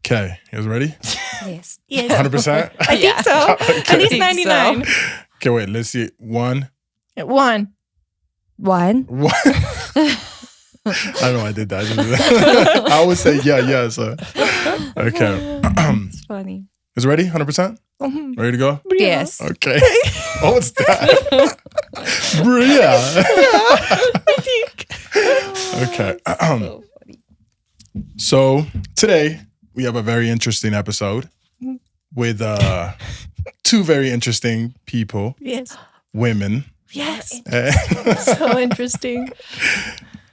Okay, you guys ready? Yes. 100%? I think so. Okay. At least 99. Okay, wait, let's see. One. One. I don't know why I did that. I always say yeah, so. Okay. It's funny. Is it ready? 100%? Ready to go? Yes. Okay. Oh, what's that? Bria. I think. Okay. So funny. So today we have a very interesting episode with two very interesting people, Yes. women, Yes. so interesting.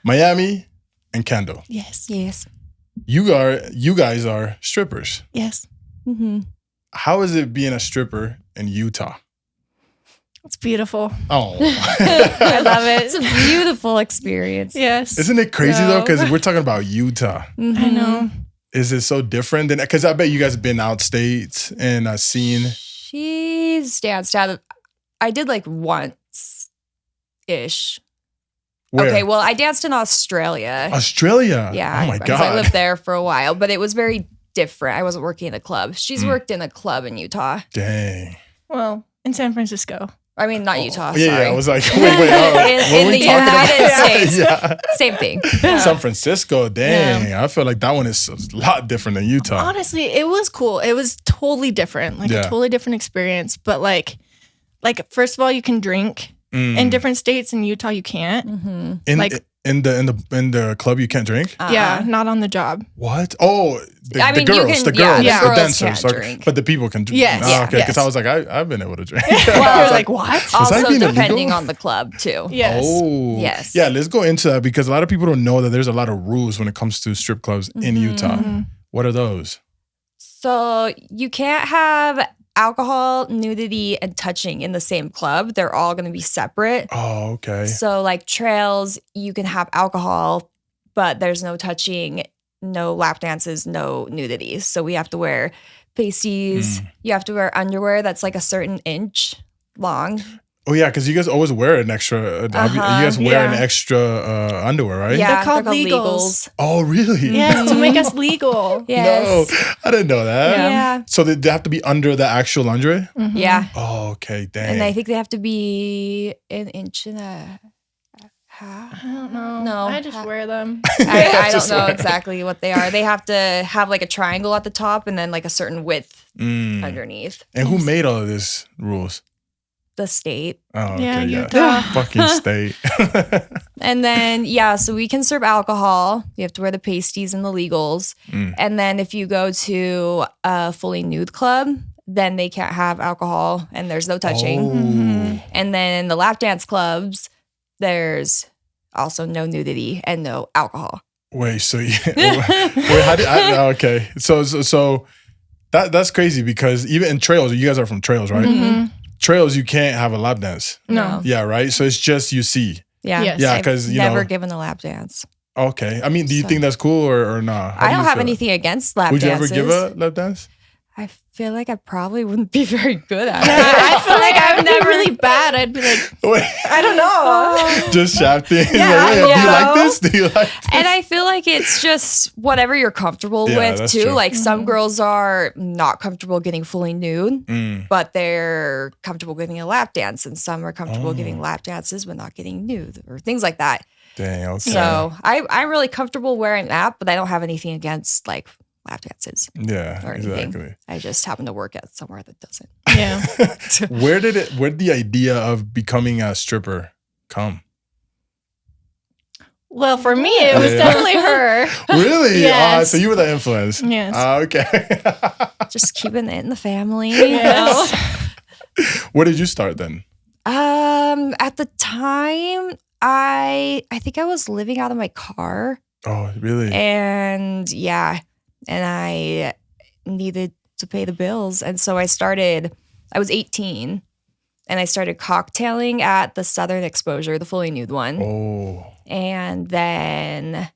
Miami and Kendall. Yes. Yes. You guys are strippers. Yes. Mm-hmm. How is it being a stripper in Utah? It's beautiful. Oh, I love It's it. a beautiful experience. Yes. isn't it crazy though? No. Because we're talking about Utah. I know. Is it so different than? Because I bet you guys have been out states and seen. She's danced out of. I did like once ish. Where? Okay, well, I danced in Australia. Australia. Yeah. Oh my 'cause god. I lived there for a while, but it was very different. I wasn't working in a club. She's worked in a club in Utah. Dang. Well, in San Francisco. I mean, not Utah. Yeah, sorry. I was like, wait. Oh, in the United States. Yeah. Same thing. San Francisco. Dang. I feel like that one is a lot different than Utah. Honestly, it was cool. It was totally different. Like Yeah. a totally different experience. But like first of all, you can drink. In different states. In Utah, you can't. Mm-hmm. In the club, you can't drink. Yeah, not on the job. What? Oh, the I mean, you girls, can- the yeah, girls, the the girls dancers. can't Okay. drink. But the people can drink. Yes. Oh, Yeah. okay. Because Yes. I was like, I've been able to drink. You're like, what? Also, that being depending illegal? on the club too. Yes. Oh, Yes. Yeah, let's go into that because a lot of people don't know that there's a lot of rules when it comes to strip clubs in Utah. What are those? So you can't have alcohol, nudity, and touching in the same club. They're all going to be separate. Oh, okay. So like trails, you can have alcohol, but there's no touching, no lap dances, no nudity. So we have to wear pasties. You have to wear underwear that's like a certain inch long. Oh yeah, because you guys always wear an extra. You guys wear an Yeah. extra underwear, right? Yeah, They're called legals. Oh really? Yes, to make us legal. Yes. No, I didn't know that. Yeah. So they have to be under the actual lingerie. Yeah. Oh, okay, dang. And I think they have to be an inch and a half. I don't know. No. I just wear them. I don't Just know wear- exactly what they are. They have to have like a triangle at the top and then like a certain width underneath. And who made all of these rules? The state. Oh, okay, Yeah, yeah. Utah. Fucking state. And then, yeah, so we can serve alcohol. You have to wear the pasties and the legals. And then if you go to a fully nude club, then they can't have alcohol and there's no touching. Oh. And then in the lap dance clubs, there's also no nudity and no alcohol. Wait, so you, wait, how did okay. So that's crazy because even in trails, you guys are from trails, right? Trails, you can't have a lap dance. No. Yeah, right? So it's just you see. Yeah. Yes. Yeah, I've 'cause, you never know- given a lap dance. Okay. I mean, do you So- think that's cool or not? How I do don't you have feel? anything against lap Would you dances. ever give a lap dance? I feel like I probably wouldn't be very good at it. I feel like I would be really bad. I'd be like, Wait, I don't know. just shafting. Yeah, Like, hey, do you yeah. like this? Do you like this? And I feel like it's just whatever you're comfortable Yeah, with that's too. true. Like some girls are not comfortable getting fully nude, but they're comfortable giving a lap dance, and some are comfortable giving lap dances but not getting nude or things like that. Dang, okay. So I'm really comfortable wearing that, but I don't have anything against like lap dances yeah, or anything. exactly. I just happen to work at somewhere that doesn't. Yeah. Where did the idea of becoming a stripper come? Well, for me, it was Yeah. definitely her. Really? Yes. So you were the influence. Yes. Okay. Just keeping it in the family. Yes. Where did you start then? At the time, I think I was living out of my car. Oh, really? And yeah, and I needed to pay the bills. And so I was 18 and I started cocktailing at the Southern Exposure, the fully nude one. Oh. And then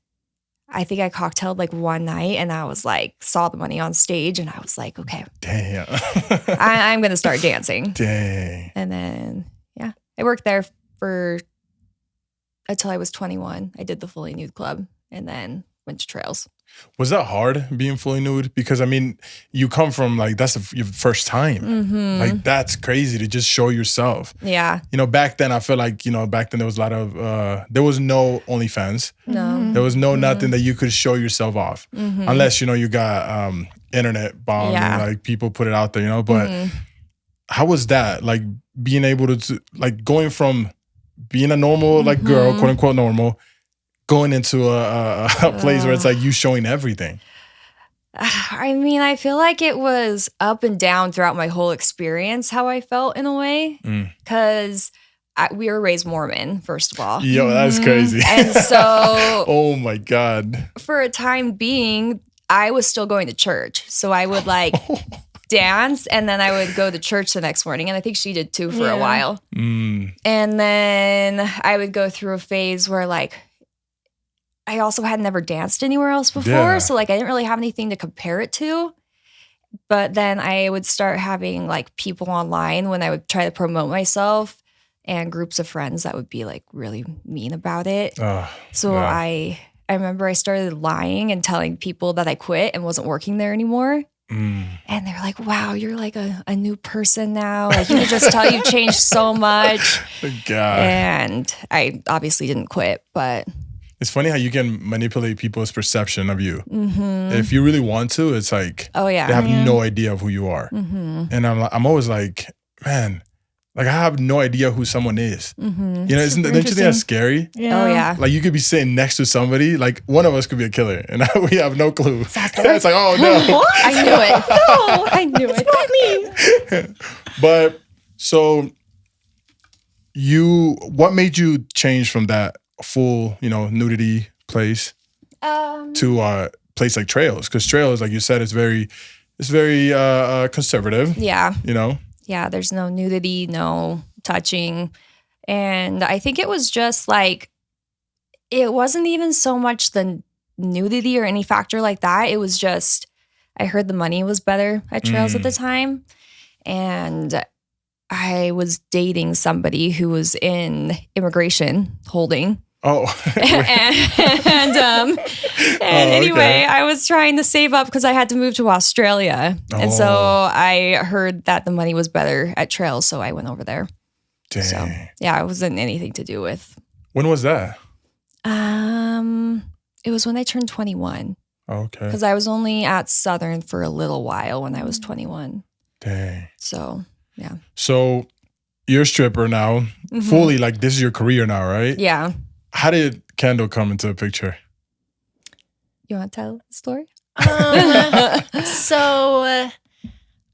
I think I cocktailed like one night and I was like, saw the money on stage and I was like, okay, Damn. I'm going to start dancing. Dang. And then, yeah, I worked there for until I was 21. I did the fully nude club. and then went to trails. Was that hard being fully nude? Because I mean, you come from like that's your first time. Like that's crazy to just show yourself. Yeah. You know, back then I feel like back then there was a lot of there was no OnlyFans. No. There was no nothing that you could show yourself off unless you got internet bomb and like people put it out there. But how was that? Like being able to like going from being a normal like girl, quote unquote normal, going into a place where it's like you showing everything. I mean, I feel like it was up and down throughout my whole experience, how I felt in a way. Because we were raised Mormon, first of all. Yo, that's crazy. And so... oh my God. For a time being, I was still going to church. So I would like dance and then I would go to church the next morning. And I think she did too for a while. And then I would go through a phase where like, I also had never danced anywhere else before. Yeah. So like I didn't really have anything to compare it to. But then I would start having like people online when I would try to promote myself and groups of friends that would be like really mean about it. So I remember I started lying and telling people that I quit and wasn't working there anymore. And they're like, wow, you're like a new person now. Like you could just tell you changed so much. God. And I obviously didn't quit, but... It's funny how you can manipulate people's perception of you. If you really want to, it's like they have no idea of who you are. And I'm always like, man, like I have no idea who someone is. Don't you think that's scary? Yeah. Oh yeah. Like you could be sitting next to somebody, like one of us could be a killer, and we have no clue. It's like, oh no, I knew it. No, I knew it. It's not me. But so what made you change from that full, nudity place to a place like trails? Because trails, like you said, it's very conservative. Yeah. Yeah, there's no nudity, no touching. And I think it was just like, it wasn't even so much the nudity or any factor like that. It was just, I heard the money was better at trails at the time. And I was dating somebody who was in immigration holding. Oh. and anyway, I was trying to save up because I had to move to Australia. And so I heard that the money was better at trails. So I went over there. Dang. So yeah, it wasn't anything to do with. When was that? It was when I turned 21. Okay. Because I was only at Southern for a little while when I was 21. Dang. So yeah. So you're a stripper now, fully like this is your career now, right? Yeah. How did Kendall come into the picture? You want to tell the story? So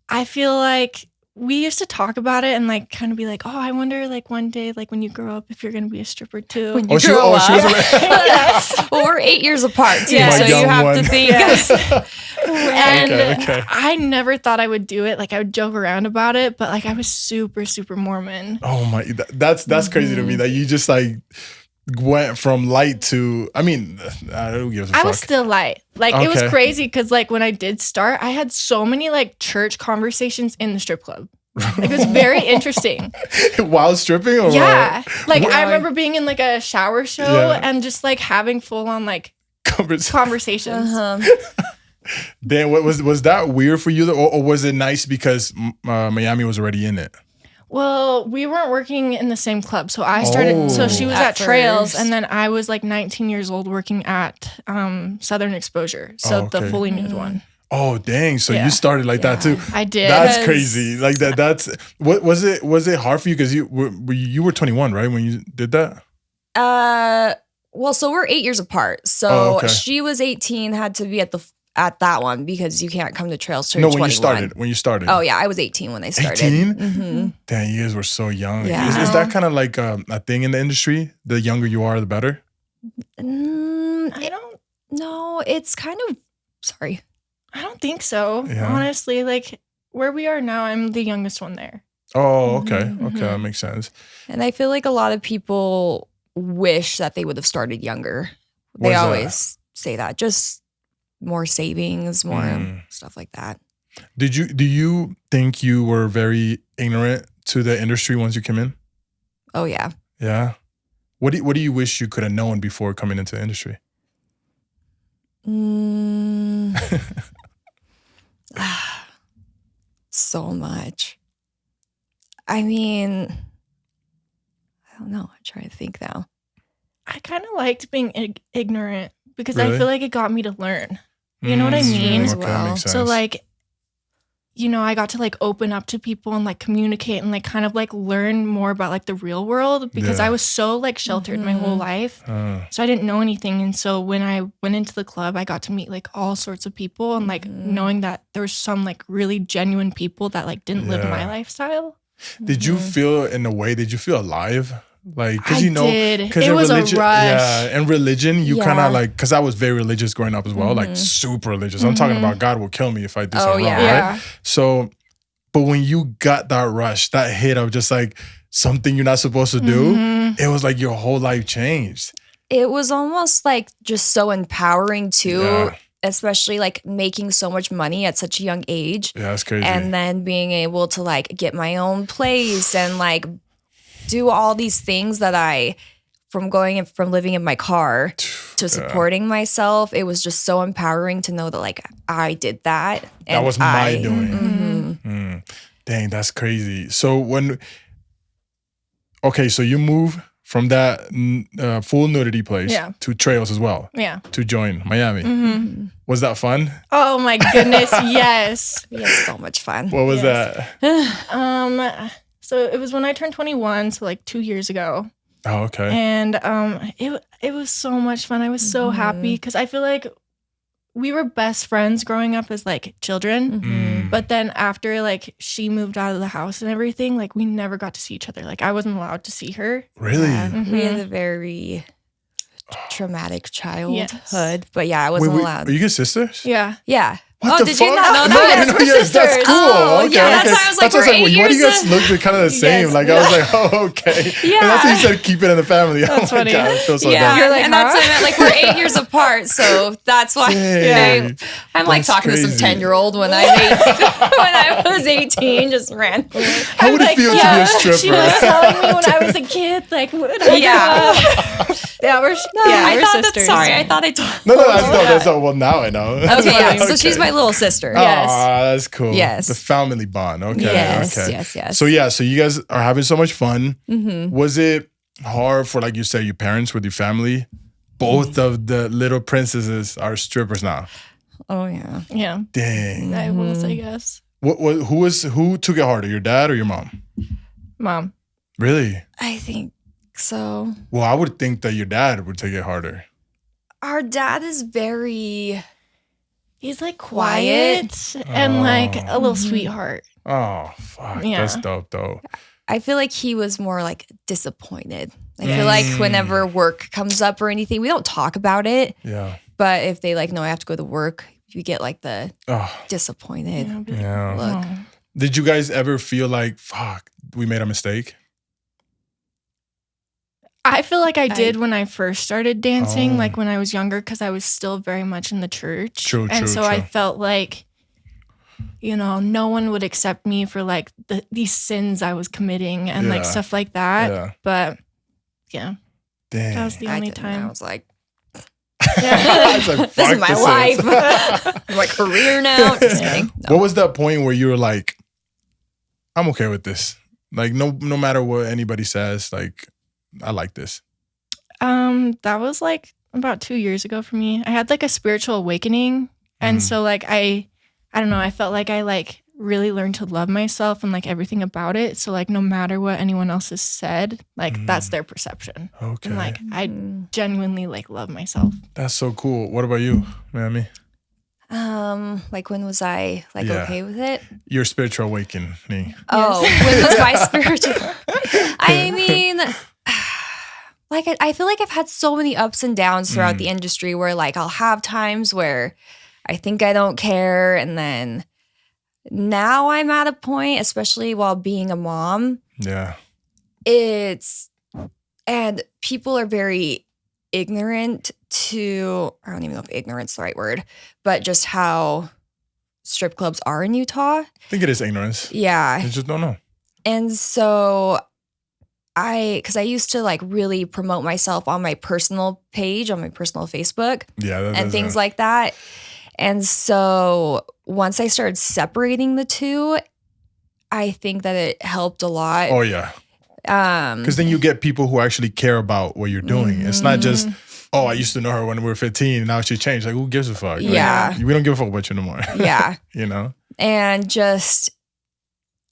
I feel like we used to talk about it and like kind of be like, oh, I wonder like one day, like when you grow up, if you're going to be a stripper too. When you grow up. Yes. Well, we're 8 years apart too, Yeah. so you have one. to think. Yes. And Okay. I never thought I would do it. Like I would joke around about it, but like I was super, super Mormon. Oh my, that's crazy to me that you just like went from light to, I mean, who gives a fuck? I was still light. Like it was Okay. crazy because like when I did start, I had so many like church conversations in the strip club. Like it was very interesting. While stripping or Yeah. what? Like What? I remember being in like a shower show and just like having full on like conversations. Damn, what was that weird for you, or was it nice because Miami was already in it? Well, we weren't working in the same club. So I started, so she was at Trails first. and then I was like 19 years old working at Southern Exposure. So the fully nude one. Oh, dang. So Yeah. you started like that too. I did. That's crazy. Like that's, what was it hard for you? Because you were 21, right? When you did that? Well, so we're 8 years apart. So okay. she was 18, had to be at that one because you can't come to Trails till No, you're when 21. when you started. Oh yeah, I was 18 when I started. 18? Mm-hmm. Damn, you guys were so young. Yeah. Is that kind of like a thing in the industry? The younger you are, the better? I don't No, it's kind of, sorry. I don't think so. Yeah. Honestly, like where we are now, I'm the youngest one there. Oh, okay. Okay, that makes sense. And I feel like a lot of people wish that they would have started younger. Why They is that? always say that. Just more savings, more stuff like that. Do you think you were very ignorant to the industry once you came in? Oh yeah. Yeah. What do you wish you could have known before coming into the industry? So much. I mean, I don't know. I'm trying to think now. I kind of liked being ignorant because Really? I feel like it got me to learn. You know what I mean? As Okay, well. that makes sense. So like, you know, I got to like open up to people and like communicate and like kind of like learn more about like the real world because Yeah. I was so like sheltered my whole life. So I didn't know anything. And so when I went into the club, I got to meet like all sorts of people and like knowing that there was some like really genuine people that like didn't live my lifestyle. Did you feel in a way? Did you feel alive? Like, because I you know, did. because It was a rush. Yeah, and religion, you kind Yeah. of like, because I was very religious growing up as well, like super religious. I'm talking about God will kill me if I do something wrong, yeah. right? So, but when you got that rush, that hit of just like something you're not supposed to do, it was like your whole life changed. It was almost like just so empowering too, Yeah. especially like making so much money at such a young age. Yeah, that's crazy. And then being able to like get my own place and like do all these things that from living in my car to supporting myself, it was just so empowering to know that like I did that. That was my doing. Dang, that's crazy. So so you move from that full nudity place to trails as well. Yeah. To join Miami. Was that fun? Oh my goodness, yes. We had so much fun. What was that? So it was when I turned 21, so like 2 years ago. Oh, okay. And it was so much fun. I was so happy because I feel like we were best friends growing up as like children. But then after like she moved out of the house and everything, like we never got to see each other. Like I wasn't allowed to see her. Really? Yeah. We had a very traumatic childhood. But yeah, I wasn't allowed. Are you guys sisters? Yeah. Yeah. What the did fuck? you not know that? Yes, we're yes, that's sisters. cool. Oh, Okay, yeah, okay. that's why I was like, That's why we're 8 why do you years guys look kind of the same? Yes. Like I was like, oh, okay. Yeah. And that's why you said keep it in the family. That's oh my funny. God, I feel so Yeah, bad. You're like, and that's huh? what I meant. Like we're 8 years apart, so that's why Dang. I'm like That's talking to some crazy. 10-year-old when I was 18, just randomly. How would it feel to be a stripper? She was telling me when I was a kid, like, what I we're sisters. I thought I told. No, that's not. Well, now I know. Okay, yeah. So she's my little sister. Yes. Aw, that's cool. Yes. The family bond. Okay. Yes, Okay. yes. So you guys are having so much fun. Was it hard for, like you said, your parents with your family? Both of the little princesses are strippers now. Oh yeah. Yeah. Dang. I was, I guess. Who took it harder, your dad or your mom? Mom. Really? I think so. Well, I would think that your dad would take it harder. Our dad is very. He's like quiet and like a little sweetheart. Oh, fuck. Yeah. That's dope, though. I feel like he was more like disappointed. I feel like whenever work comes up or anything, we don't talk about it. Yeah. But if they like know I have to go to work, you get like the Oh, disappointed yeah. look. Did you guys ever feel like, fuck, we made a mistake? I feel like I did when I first started dancing, Oh. like when I was younger, because I was still very much in the church. True, and so I true. felt like, you know, no one would accept me for like these sins I was committing and like Yeah. stuff like that. Yeah. But yeah, Dang. that was the I only didn't. I time. was like, I was like, this is fuck, my this life. My career now. Just kidding. No. What was that point where you were like, I'm okay with this? Like, no matter what anybody says, like, I like this. That was like about 2 years ago for me. I had like a spiritual awakening. And so like I don't know, I felt like I like really learned to love myself and like everything about it. So like no matter what anyone else has said, like that's their perception. Okay. And like I genuinely like love myself. That's so cool. What about you, Mammy? Like when was I like Yeah. okay with it? Your spiritual awakening. Oh, when was my spiritual? I mean, like I feel like I've had so many ups and downs throughout the industry where like I'll have times where I think I don't care, and then now I'm at a point, especially while being a mom, Yeah. and people are very ignorant to, I don't even know if ignorant's the right word, but just how strip clubs are in Utah. I think it is ignorance. Yeah. You just don't know. And so because I used to like really promote myself on my personal page, on my personal Facebook, and things like that. And so once I started separating the two, I think that it helped a lot. Oh yeah. Because then you get people who actually care about what you're doing. It's not just, oh, I used to know her when we were 15 and now she changed. Like, who gives a fuck? Yeah. Like, we don't give a fuck about you no more. Yeah. You know? And just,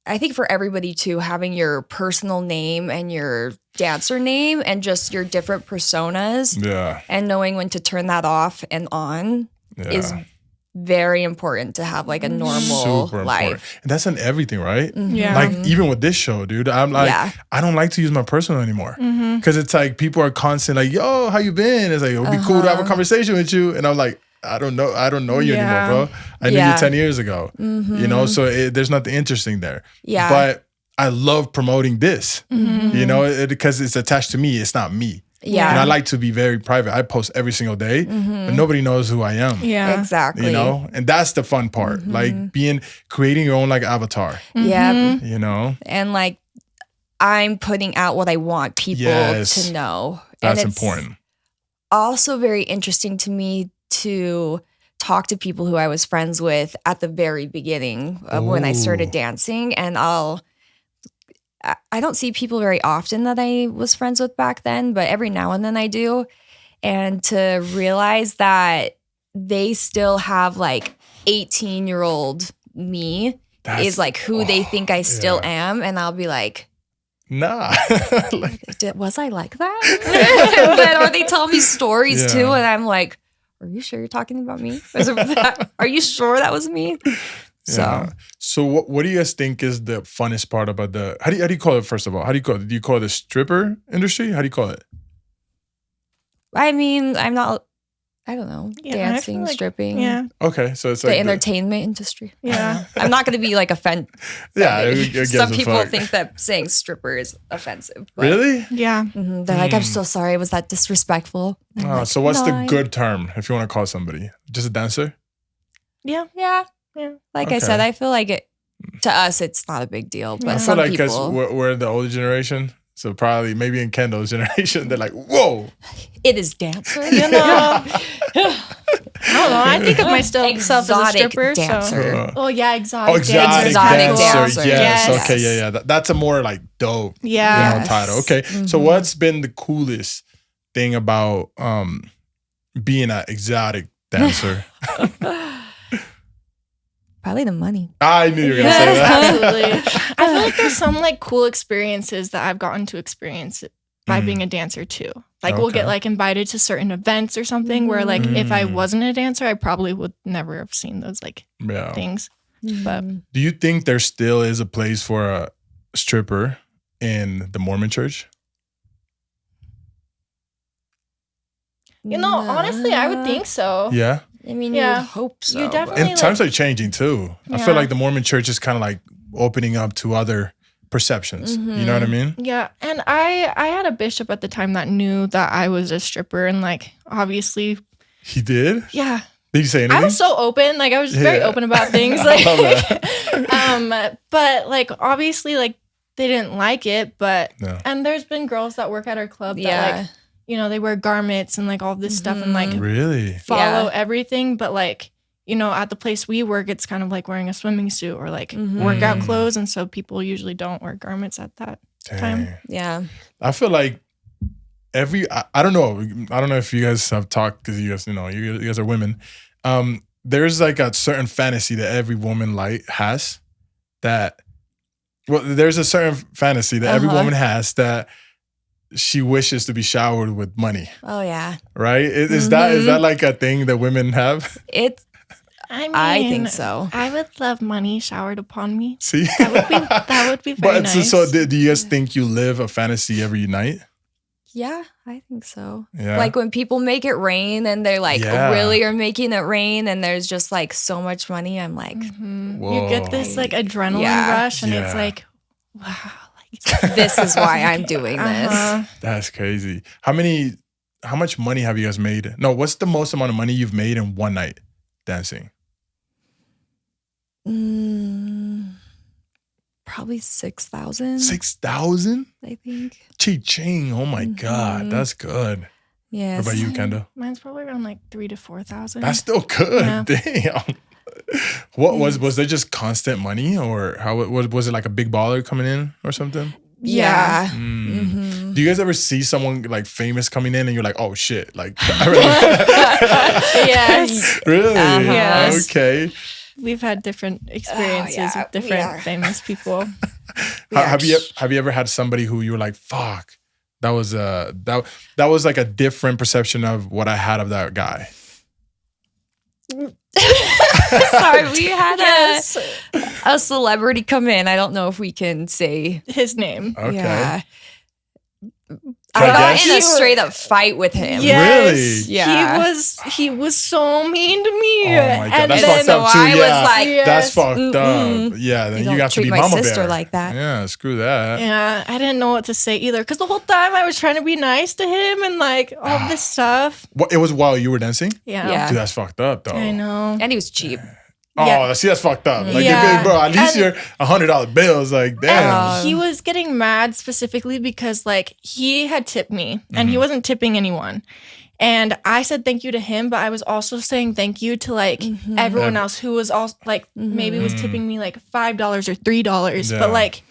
I think for everybody too, having your personal name and your dancer name and just your different personas. Yeah. And knowing when to turn that off and on is very important to have like a normal life. And that's in everything, right? Yeah. Like even with this show, dude, I'm like, I don't like to use my personal anymore. Because it's like people are constant like, yo, how you been? It's like, it would be cool to have a conversation with you. And I'm like, I don't know you anymore, bro. I knew you 10 years ago. You know, so there's nothing interesting there. Yeah. But I love promoting this, you know, because it's attached to me. It's not me. Yeah. And I like to be very private. I post every single day, but nobody knows who I am. Yeah. Exactly. You know, and that's the fun part. Like creating your own like avatar. Yeah. You know? And like I'm putting out what I want people to know. That's and it's important. Also very interesting to me to talk to people who I was friends with at the very beginning of when I started dancing. And I don't see people very often that I was friends with back then, but every now and then I do. And to realize that they still have like 18-year-old me is like who they think I still am. And I'll be like, nah. was I like that? Or they tell me stories too. And I'm like, are you sure you're talking about me? Are you sure that was me? So what do you guys think is the funnest part about the how do you call it, first of all? How do you call it? Do you call it the stripper industry? How do you call it? I mean, I don't know, dancing, like, stripping. Yeah. Okay, so it's the like entertainment industry. Yeah. I'm not going to be like offended. Some people think that saying stripper is offensive. Really? Yeah. They're like, I'm so sorry. Was that disrespectful? Like, so what's the good term if you want to call somebody? Just a dancer? Yeah. Yeah. Like I said, I feel like to us, it's not a big deal. But I feel like because we're the older generation, so probably maybe in Kendall's generation, they're like, whoa. It is dancer. You know? I don't know. I think of myself as a stripper. Dancer. So. Exotic exotic dancer. Yes. Okay, yeah. That's a more like dope title. Okay. So what's been the coolest thing about being an exotic dancer? Probably the money. I knew you were going to say that. Absolutely. I feel like there's some like cool experiences that I've gotten to experience by being a dancer too. Like we'll get like invited to certain events or something where like if I wasn't a dancer, I probably would never have seen those like things. But do you think there still is a place for a stripper in the Mormon church? You know, honestly, I would think so. Yeah. I mean, you would hope so. You definitely and times are changing too. I feel like the Mormon church is kind of like opening up to other perceptions. You know what I mean? Yeah. And I had a bishop at the time that knew that I was a stripper and like obviously. He did? Yeah. Did you say anything? I was so open. Like I was just very open about things. Like but like obviously like they didn't like it, but and there's been girls that work at our club that like you know, they wear garments and like all this stuff and like really follow everything. But like, you know, at the place we work, it's kind of like wearing a swimming suit or like workout clothes. And so people usually don't wear garments at that time. Yeah. I feel like I don't know. I don't know if you guys have talked because you guys, you know, you guys are women. There's like a certain fantasy that every woman has there's a certain fantasy that every woman has that she wishes to be showered with money. Oh yeah. Right? Is that like a thing that women have? I think so. I would love money showered upon me. See? That would be very nice. So do you guys think you live a fantasy every night? Yeah, I think so. Yeah. Like when people make it rain and they're like really are making it rain and there's just like so much money, I'm like, you get this like adrenaline rush and it's like, wow. This is why I'm doing this. That's crazy. How much money have you guys made? No, what's the most amount of money you've made in one night dancing? Probably 6,000. 6,000? I think. Ching. Oh my God. That's good. Yeah. What about you, Kendall? Mine's probably around like 3,000 to 4,000. That's still good. Yeah. Damn. What was there just constant money, or how was it like a big baller coming in or something? Yeah. Do you guys ever see someone like famous coming in and you're like, oh shit, like Yes. really? Yes. Okay. We've had different experiences with different famous people. Have you ever had somebody who you were like, fuck, that was like a different perception of what I had of that guy? Sorry, we had a celebrity come in. I don't know if we can say his name. Okay. Yeah. I got in a straight up fight with him. Yes. Really? Yeah. He was so mean to me. Oh my God, and that's then fucked up too. I was yeah, like, that's fucked up. Yeah, then you got to be treat my mama sister bear. like that. Yeah, screw that. Yeah, I didn't know what to say either because the whole time I was trying to be nice to him and like all this stuff. What, it was while you were dancing? Yeah. Dude, that's fucked up though. I know. And he was cheap. Oh, Yeah. see, that's fucked up. Like, Yeah. bro, at least And- you're $100 bills. Like, damn. He was getting mad specifically because like he had tipped me and he wasn't tipping anyone. And I said thank you to him, but I was also saying thank you to like everyone else who was also like maybe was tipping me like $5 or $3. Yeah. But like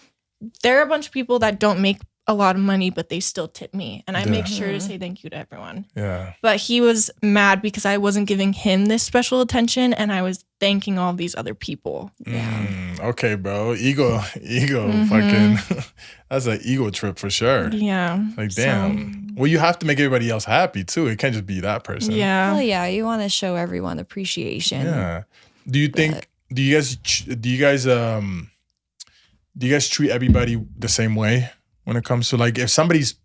there are a bunch of people that don't make a lot of money, but they still tip me. And I make sure to say thank you to everyone. Yeah. But he was mad because I wasn't giving him this special attention and I was thanking all these other people. Okay, bro. Ego, fucking. That's an ego trip for sure. Yeah. Like, damn. Well, you have to make everybody else happy too. It can't just be that person. Yeah. Well, yeah, you want to show everyone appreciation. Yeah. Do you think? Do you guys treat everybody the same way when it comes to like if somebody's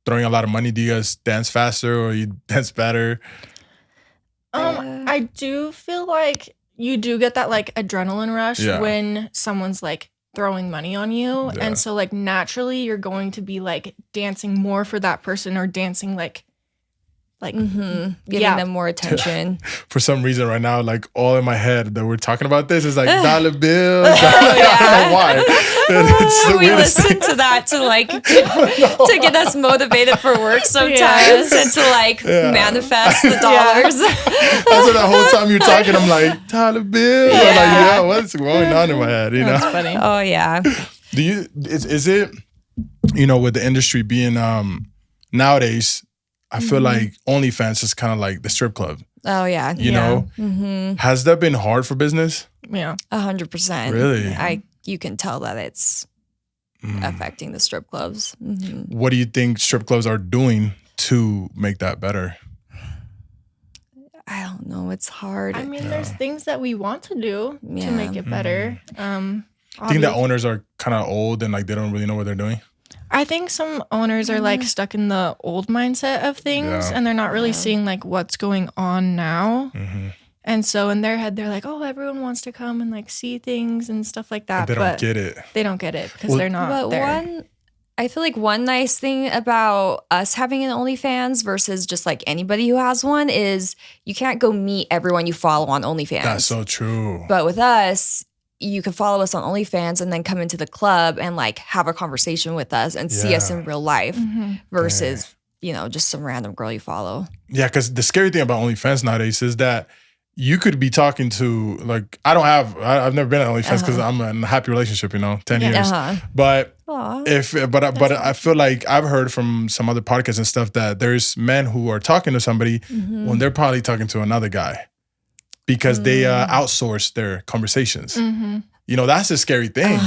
throwing a lot of money? Do you guys dance faster or you dance better? I do feel like you do get that like adrenaline rush Yeah. when someone's like throwing money on you. Yeah. And so like naturally you're going to be like dancing more for that person or dancing like Giving Yeah. them more attention. For some reason right now, like all in my head that we're talking about this is like dollar bills. I don't know why. It's the We weirdest listen to that to like to get us motivated for work sometimes and to like manifest the dollars. That's what the whole time you're talking, I'm like, dollar bills. I'm like, yeah, what's going on in my head? You know? That's funny. Oh yeah. Do you is it, you know, with the industry being nowadays, I feel like OnlyFans is kind of like the strip club. Oh yeah. You know? Has that been hard for business? Yeah. 100%. Really? You can tell that it's affecting the strip clubs. What do you think strip clubs are doing to make that better? I don't know. It's hard. I mean, there's things that we want to do to make it better. I think that owners are kind of old and like they don't really know what they're doing. I think some owners are like stuck in the old mindset of things and they're not really seeing like what's going on now. And so in their head, they're like, oh, everyone wants to come and like see things and stuff like that. They don't get it. They don't get it because they're not But there. I feel like one nice thing about us having an OnlyFans versus just like anybody who has one is you can't go meet everyone you follow on OnlyFans. That's so true. But with us, you can follow us on OnlyFans and then come into the club and like have a conversation with us and see us in real life versus, you know, just some random girl you follow. Yeah, because the scary thing about OnlyFans nowadays is that you could be talking to like I've never been on OnlyFans because I'm in a happy relationship, you know, 10 years. But but I feel like I've heard from some other podcasts and stuff that there's men who are talking to somebody when they're probably talking to another guy because they outsource their conversations. You know, that's a scary thing.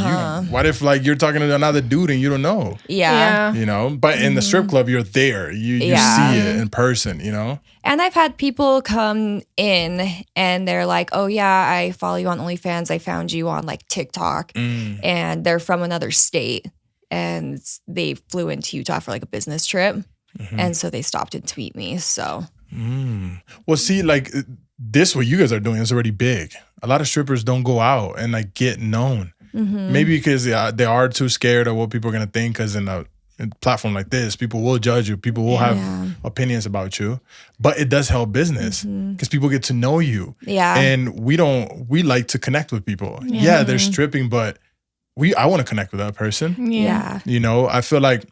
What if like you're talking to another dude and you don't know? Yeah. You know, but in the strip club, you're there. You see it in person, you know? And I've had people come in and they're like, oh yeah, I follow you on OnlyFans. I found you on like TikTok and they're from another state and they flew into Utah for like a business trip. And so they stopped and tweet me. So. Well, see, like this, what you guys are doing is already big. A lot of strippers don't go out and like get known. Maybe because they are too scared of what people are going to think because in a platform like this, people will judge you. People will have opinions about you. But it does help business because people get to know you. Yeah. And we like to connect with people. Yeah, they're stripping, but I want to connect with that person. Yeah. You know, I feel like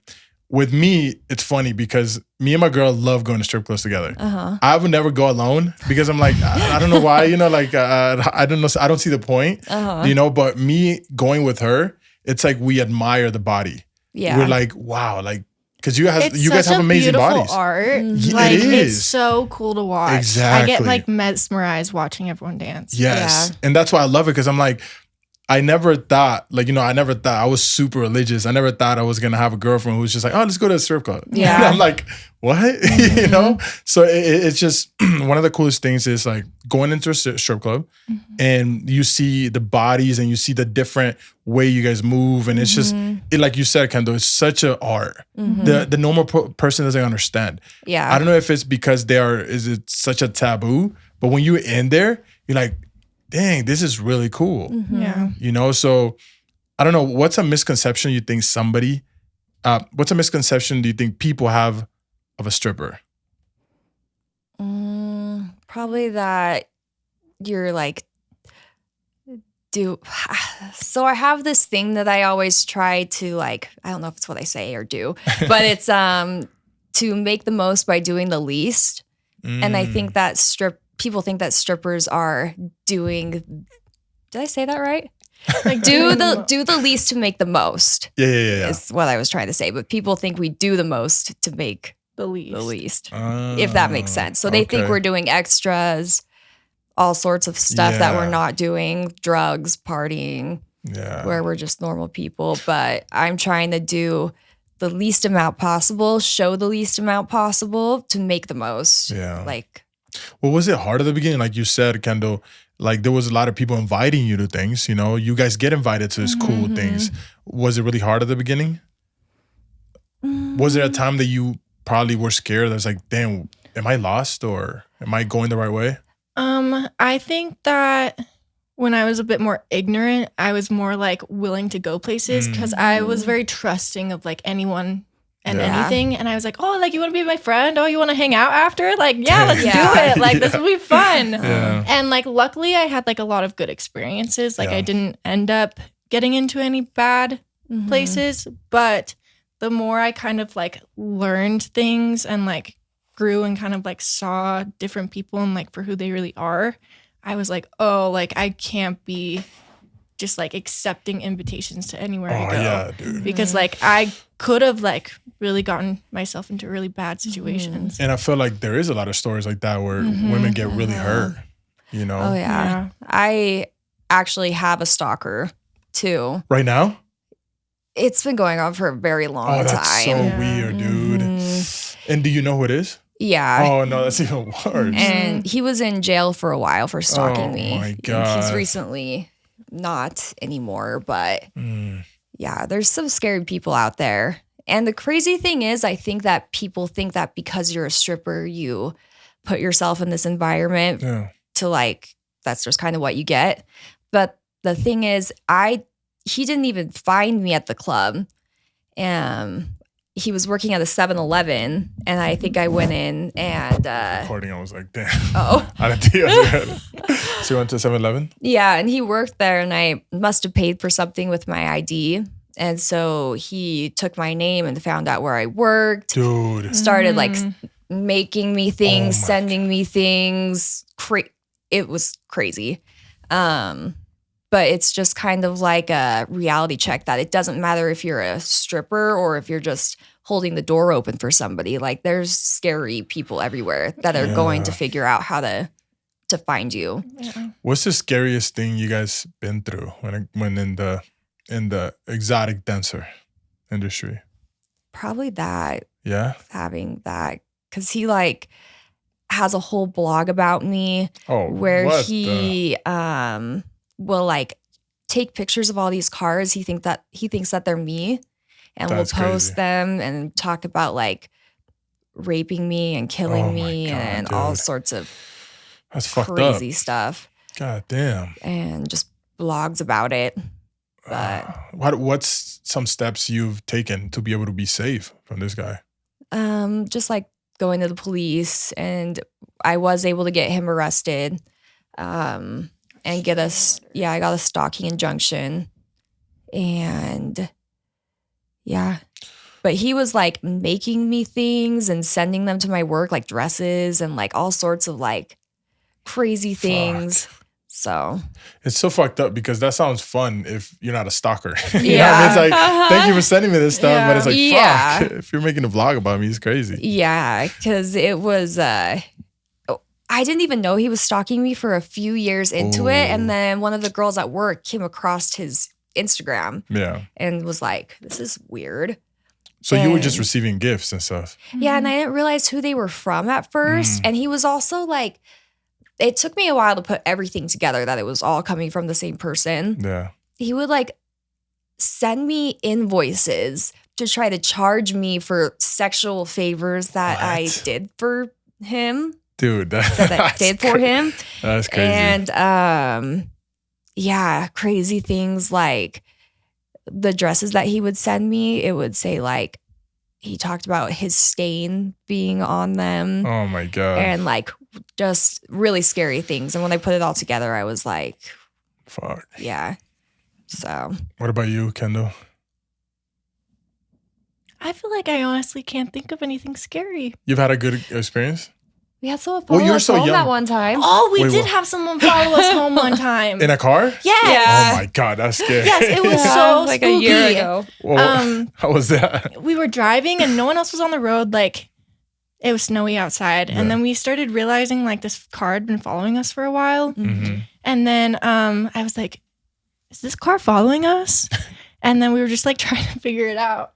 with me, it's funny because me and my girl love going to strip clubs together. I would never go alone because I'm like, I don't know why, you know, like, I don't know. I don't see the point, you know, but me going with her, it's like we admire the body. Yeah. We're like, wow, like, because you guys have amazing bodies. Art. Like, it is. It's so cool to watch. Exactly. I get like mesmerized watching everyone dance. Yes. And that's why I love it, because I'm like, I never thought, like, you know, I was super religious. I never thought I was going to have a girlfriend who was just like, oh, let's go to a strip club. Yeah. And I'm like, what? You know? So it's just, one of the coolest things is like going into a strip club and you see the bodies and you see the different way you guys move. And it's just, like you said, Kendall, it's such an art. The normal person doesn't understand. Yeah. I don't know if it's because is it such a taboo, but when you're in there, you're like, dang, this is really cool. Yeah. You know, so I don't know, what's a misconception you think what's a misconception do you think people have of a stripper? Probably that you're like, so I have this thing that I always try to like, I don't know if it's what I say or do, but it's to make the most by doing the least. And I think that people think that strippers are doing, did I say that right? Like do the least to make the most. Yeah. Is what I was trying to say. But people think we do the most to make The least. If that makes sense. So they think we're doing extras, all sorts of stuff that we're not doing, drugs, partying, where we're just normal people. But I'm trying to do the least amount possible, show the least amount possible to make the most. Yeah. Like, well, was it hard at the beginning? Like you said, Kendall, like there was a lot of people inviting you to things, you know, you guys get invited to these cool things. Was it really hard at the beginning? Was there a time that you probably were scared? That's like, damn, am I lost or am I going the right way? I think that when I was a bit more ignorant, I was more like willing to go places because I was very trusting of like anyone and anything. And I was like, oh, like, you want to be my friend? Oh, you want to hang out after? Like, yeah, let's do it. Like, this will be fun. And like, luckily I had like a lot of good experiences. Like I didn't end up getting into any bad places, but the more I kind of like learned things and like grew and kind of like saw different people and like for who they really are, I was like, oh, like I can't be just like accepting invitations to anywhere I go. Yeah, dude. Because like I could have like really gotten myself into really bad situations. And I feel like there is a lot of stories like that where women get really hurt, you know? Oh, yeah. I actually have a stalker too. Right now? It's been going on for a very long time. Oh, that's so weird, dude. And do you know who it is? Yeah. Oh, no, that's even worse. And he was in jail for a while for stalking me. Oh, my God. He's recently not anymore, but yeah, there's some scary people out there. And the crazy thing is, I think that people think that because you're a stripper, you put yourself in this environment to like, that's just kind of what you get. But the thing is, he didn't even find me at the club. He was working at a 7-Eleven, and I think I went in and Recording, I was like, damn. Oh. I didn't think I was good. So you went to 7-Eleven? Yeah, and he worked there, and I must have paid for something with my ID. And so he took my name and found out where I worked. Dude. Started like making me things, sending me things. It was crazy. But it's just kind of like a reality check that it doesn't matter if you're a stripper or if you're just holding the door open for somebody. Like there's scary people everywhere that are going to figure out how to find you. Yeah. What's the scariest thing you guys been through when in the exotic dancer industry? Probably that. Yeah. Having that. Because he like has a whole blog about me where he will like take pictures of all these cars. He thinks that they're me, and will post them and talk about like raping me and killing me and all sorts of crazy stuff. God damn. And just blogs about it. But what's some steps you've taken to be able to be safe from this guy? Just like going to the police, and I was able to get him arrested. And I got a stalking injunction, And yeah. But he was like making me things and sending them to my work, like dresses and like all sorts of like crazy things. So it's so fucked up because that sounds fun if you're not a stalker. Yeah. It's like, thank you for sending me this stuff, but it's like, fuck, if you're making a vlog about me, it's crazy. Yeah, because it was, I didn't even know he was stalking me for a few years into it. And then one of the girls at work came across his Instagram and was like, this is weird. So you were just receiving gifts and stuff. Yeah, and I didn't realize who they were from at first. And he was also like, it took me a while to put everything together that it was all coming from the same person. Yeah. He would like send me invoices to try to charge me for sexual favors that I did for him. Dude, that I did for him. That's crazy. And crazy things like the dresses that he would send me, it would say like, he talked about his stain being on them. Oh my God. And like just really scary things. And when I put it all together, I was like, fuck. Yeah. So. What about you, Kendall? I feel like I honestly can't think of anything scary. You've had a good experience? We had someone follow us home that one time. Oh, we did have someone follow us home one time. In a car? Yes. Oh my God, that's scary. Yes, it was so like spooky. a year ago. Well, how was that? We were driving and no one else was on the road. Like, it was snowy outside. And then we started realizing like this car had been following us for a while. Mm-hmm. And then I was like, is this car following us? And then we were just like trying to figure it out.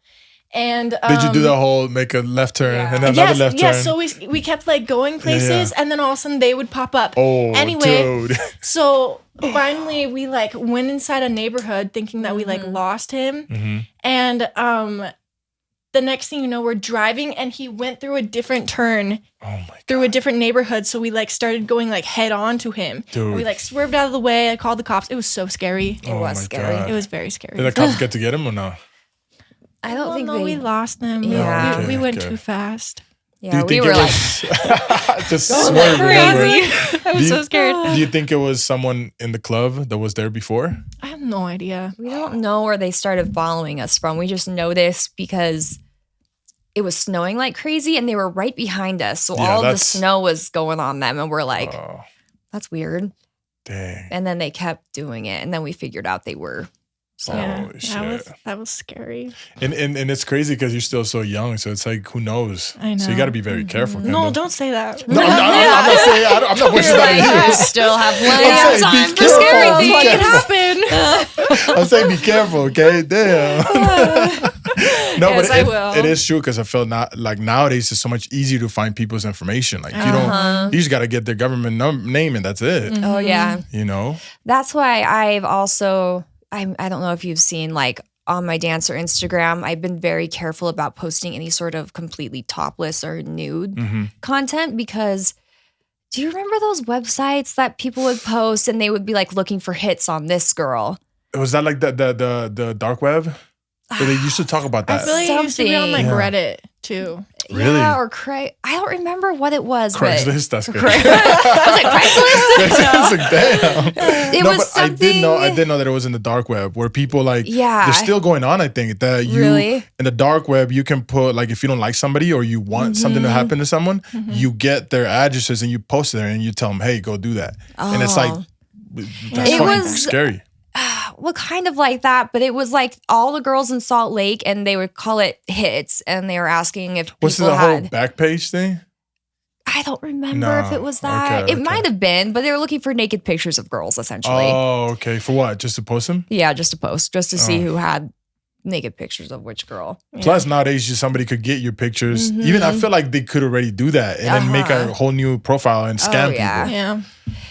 And did you do the whole make a left turn and then another left turn? Yes, so we kept like going places and then all of a sudden they would pop up. Oh, anyway, dude. So finally we like went inside a neighborhood thinking that we like lost him. Mm-hmm. And the next thing you know, we're driving and he went through a different turn through a different neighborhood. So we like started going like head on to him. Dude. We like swerved out of the way. I called the cops. It was so scary. It was scary. God. It was very scary. Did the cops get to get him or no? I don't think we lost them. Yeah. We went too fast. Yeah, we were like just swerving crazy. I was so scared. Do you think it was someone in the club that was there before? I have no idea. We don't know where they started following us from. We just noticed because it was snowing like crazy and they were right behind us. So all of the snow was going on them and we're like, that's weird. Dang. And then they kept doing it and then we figured out they were. So that was scary. And it's crazy because you're still so young. So it's like, who knows? I know. So you got to be very careful. No, don't say that. No, I'm not saying, I'm not wishing that on you. Still have plenty of time for scary things. What can happen? I'm saying be careful, okay? Damn. No, yes, but I will. It is true because I feel like nowadays it's so much easier to find people's information. Like you just got to get their government name and that's it. Oh yeah. You know? That's why I've also, I don't know if you've seen like on my dancer Instagram, I've been very careful about posting any sort of completely topless or nude content because do you remember those websites that people would post and they would be like looking for hits on this girl? Was that like the dark web? So they used to talk about that. I feel like it used to be on like Reddit too. Really? Yeah, or I don't remember what it was. Craigslist, that's good. Was it Craigslist? Like, damn. It was something. I did know that it was in the dark web where people like, they're still going on, I think, that you, in the dark web, you can put, like, if you don't like somebody or you want something to happen to someone, you get their addresses and you post it there and you tell them, hey, go do that. And it's like, that's fucking scary. Well, kind of like that, but it was like all the girls in Salt Lake and they would call it hits and they were asking if what's people the whole back page thing? I don't remember if it was that. It might have been, but they were looking for naked pictures of girls essentially. Oh, okay. For what? Just to post them? Yeah, just to post, just to see who had naked pictures of which girl. Plus nowadays just somebody could get your pictures. Even I feel like they could already do that and then make a whole new profile and scam people. Yeah.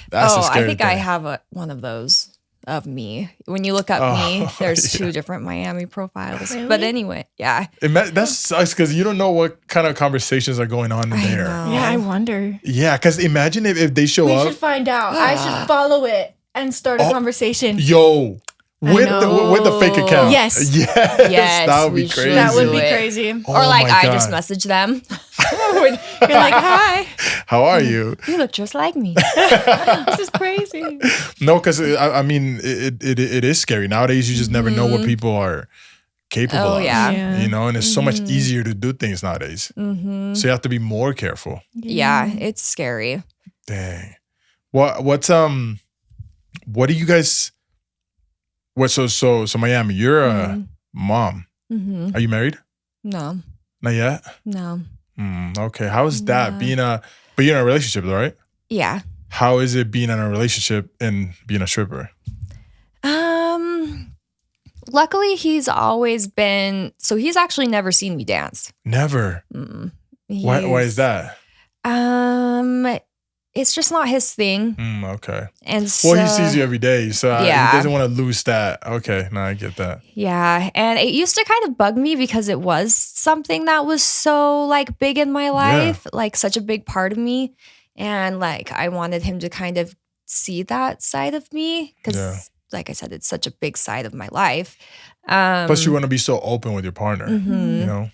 That's a scary I think thing. I have one of those. Of me. When you look up me, there's two different Miami profiles. Really? But anyway, yeah. That sucks because you don't know what kind of conversations are going on in there. Yeah, I wonder. Yeah, because imagine if they show up. We should find out. I should follow it and start a conversation. Yo, with the fake account. Yes. That would be crazy. That would be crazy. Oh or like my I just God. message them. You're like, hi. How are you? You look just like me. This is crazy. No, because I mean, it is scary nowadays. You just never know what people are capable of. Yeah. You know, and it's so much easier to do things nowadays. Mm-hmm. So you have to be more careful. Yeah, it's scary. Dang. What do you guys? So Miami, you're a mom. Mm-hmm. Are you married? No. Not yet. No. Okay. How is that but you're in a relationship, though, right? Yeah. How is it being in a relationship and being a stripper? Luckily, he's always been. So he's actually never seen me dance. Never. Why is that? It's just not his thing. Okay. And so, well, he sees you every day, so he doesn't want to lose that. Okay, no, I get that. Yeah, and it used to kind of bug me because it was something that was so like big in my life, like such a big part of me, and like I wanted him to kind of see that side of me because, like I said, it's such a big side of my life. Plus, you want to be so open with your partner, you know.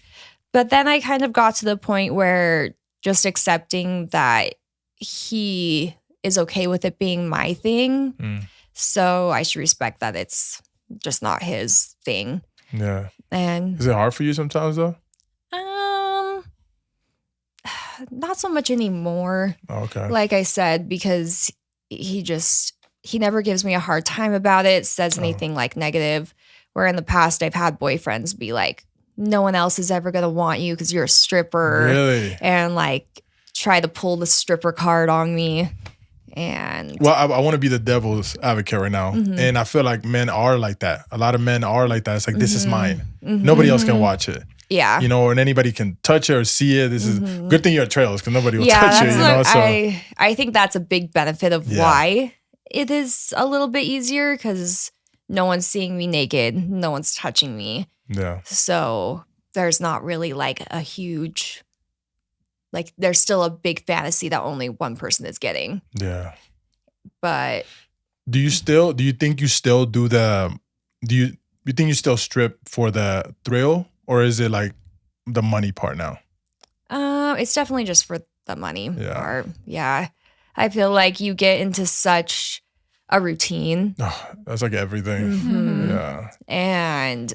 But then I kind of got to the point where just accepting that he is okay with it being my thing. So I should respect that it's just not his thing. Yeah. And is it hard for you sometimes though? Not so much anymore. Okay. Like I said, because he never gives me a hard time about it, says anything like negative. Where in the past I've had boyfriends be like, no one else is ever gonna want you because you're a stripper. Really? And like try to pull the stripper card on me. And well, I want to be the devil's advocate right now. And I feel like men are like that. A lot of men are like that. It's like, this is mine. Nobody else can watch it. Yeah. You know, and anybody can touch it or see it. This is good thing you're at trails because nobody will touch it. You know, so I think that's a big benefit of why it is a little bit easier because no one's seeing me naked. No one's touching me. Yeah. So there's not really like a huge, like there's still a big fantasy that only one person is getting. Yeah. But do you think you still do you think you still strip for the thrill or is it like the money part now? It's definitely just for the money part. Yeah. I feel like you get into such a routine. Oh, that's like everything. Yeah. And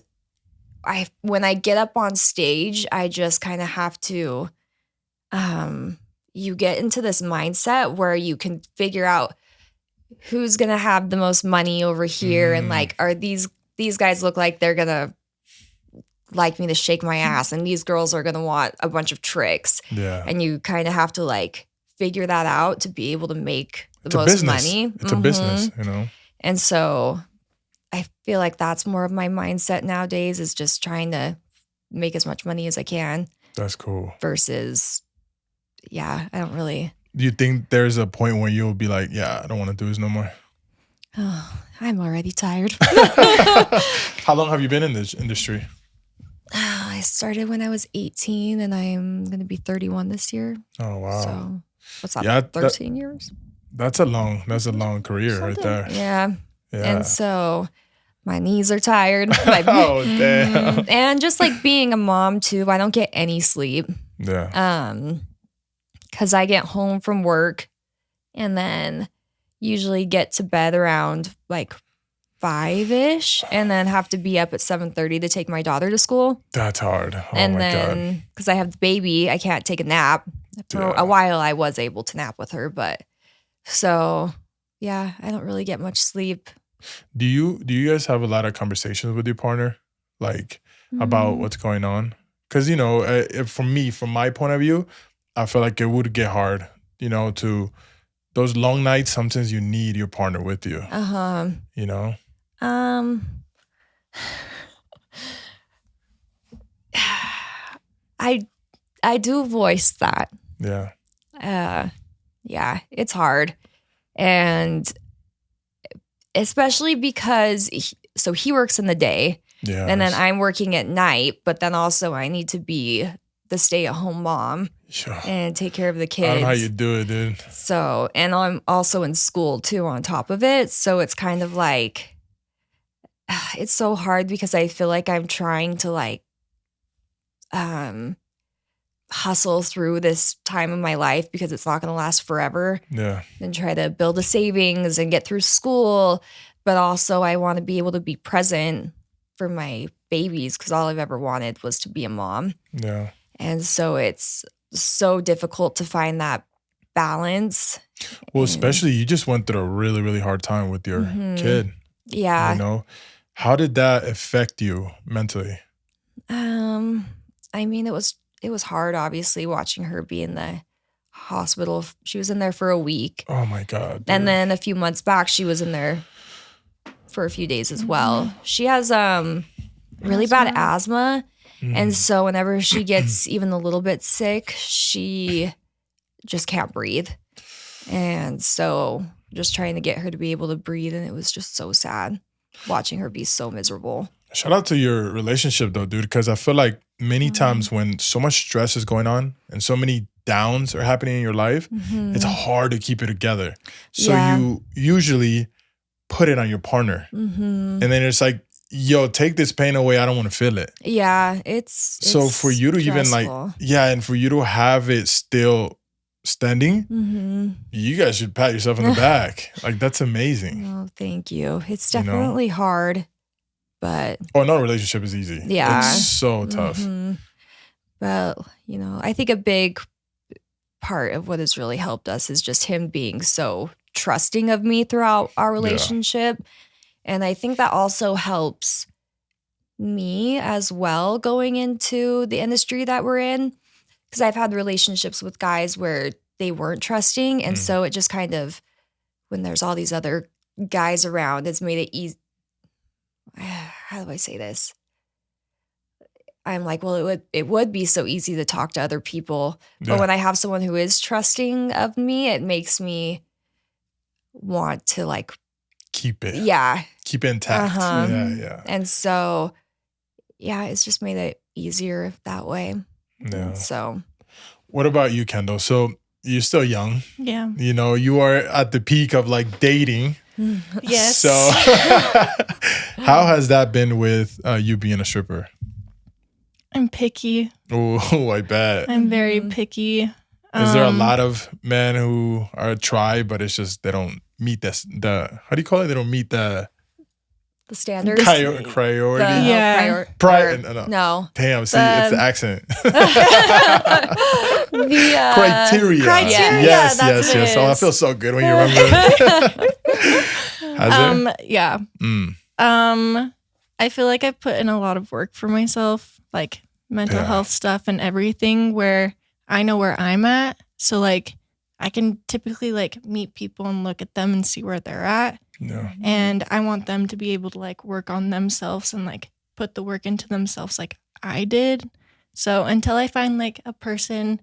when I get up on stage, I just kind of have to, you get into this mindset where you can figure out who's going to have the most money over here. And like, are these guys look like they're going to like me to shake my ass and these girls are going to want a bunch of tricks. Yeah. And you kind of have to like figure that out to be able to make the most business. money. It's a business, you know? And so I feel like that's more of my mindset nowadays is just trying to make as much money as I can. That's cool. Versus, I don't really. Do you think there's a point where you'll be like, I don't want to do this no more? Oh, I'm already tired. How long have you been in this industry? I started when I was 18 and I'm going to be 31 this year. Oh, wow. So what's that, 13 years? That's a long career right there. Yeah. And so my knees are tired. Oh, damn. And just like being a mom too, I don't get any sleep. Yeah. Because I get home from work and then usually get to bed around like 5-ish and then have to be up at 7:30 to take my daughter to school. That's hard. Oh and my then God. Because I have the baby, I can't take a nap. For a while I was able to nap with her, but so I don't really get much sleep. Do you guys have a lot of conversations with your partner, like about what's going on? Because from my point of view, I feel like it would get hard. To those long nights. Sometimes you need your partner with you. You know. I do voice that. Yeah. It's hard. And especially because he works in the day and then I'm working at night, but then also I need to be the stay-at-home mom and take care of the kids. I don't know how you do it, dude. So, and I'm also in school too on top of it. So it's kind of like it's so hard because I feel like I'm trying to like hustle through this time of my life because it's not going to last forever. Yeah. And try to build a savings and get through school. But also I want to be able to be present for my babies because all I've ever wanted was to be a mom. Yeah. And so it's so difficult to find that balance. Well, especially you just went through a really, really hard time with your kid. Yeah. You know, how did that affect you mentally? I mean, it was hard, obviously, watching her be in the hospital. She was in there for a week. Oh my God. Dude. And then a few months back, she was in there for a few days as well. She has really bad asthma. And so whenever she gets even a little bit sick, she just can't breathe. And so just trying to get her to be able to breathe. And it was just so sad watching her be so miserable. Shout out to your relationship though, dude, because I feel like many times when so much stress is going on and so many downs are happening in your life, it's hard to keep it together. So you usually put it on your partner. And then it's like, yo, take this pain away. I don't want to feel it. Yeah, it's so for you to stressful. even like, and for you to have it still standing, you guys should pat yourself on the back. Like, that's amazing. Oh, thank you. It's definitely hard, but no relationship is easy. Yeah. It's so tough. But, you know, I think a big part of what has really helped us is just him being so trusting of me throughout our relationship. And I think that also helps me as well going into the industry that we're in. Because I've had relationships with guys where they weren't trusting. And so it just kind of, when there's all these other guys around, it's made it easy. How do I say this? I'm like, well, it would be so easy to talk to other people. But when I have someone who is trusting of me, it makes me want to like keep it. Yeah. Keep it intact. Yeah. And so, it's just made it easier that way. Yeah. So, what about you, Kendall? So you're still young. Yeah. You know, you are at the peak of like dating. Yes. So how has that been with you being a stripper? I'm picky. Oh, I bet. I'm very picky. Is there a lot of men who are tried, but it's just they don't meet the how do you call it? They don't meet the standards. Priority. No. Damn, see, it's the accent. The criteria. Yes. Oh, I feel so good when you remember. Has it? Yeah. I feel like I've put in a lot of work for myself, like mental health stuff and everything, where I know where I'm at. So like I can typically like meet people and look at them and see where they're at. Yeah. And I want them to be able to like work on themselves and like put the work into themselves like I did. So until I find like a person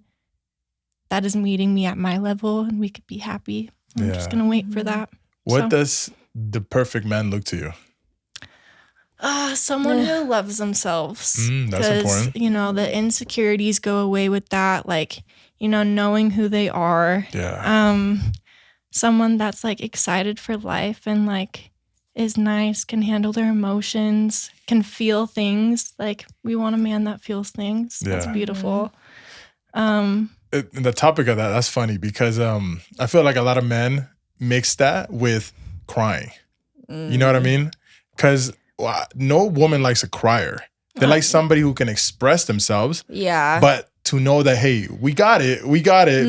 that is meeting me at my level and we could be happy, I'm just going to wait for that. What does the perfect man look to you? Someone who loves themselves. That's important. You know, the insecurities go away with that. Like, you know, knowing who they are. Yeah. Someone that's like excited for life and like is nice, can handle their emotions, can feel things. Like we want a man that feels things. That's beautiful. The topic of that's funny because I feel like a lot of men mix that with crying. You know what I mean? Because no woman likes a crier. They like somebody who can express themselves. Yeah. But to know that, hey, we got it.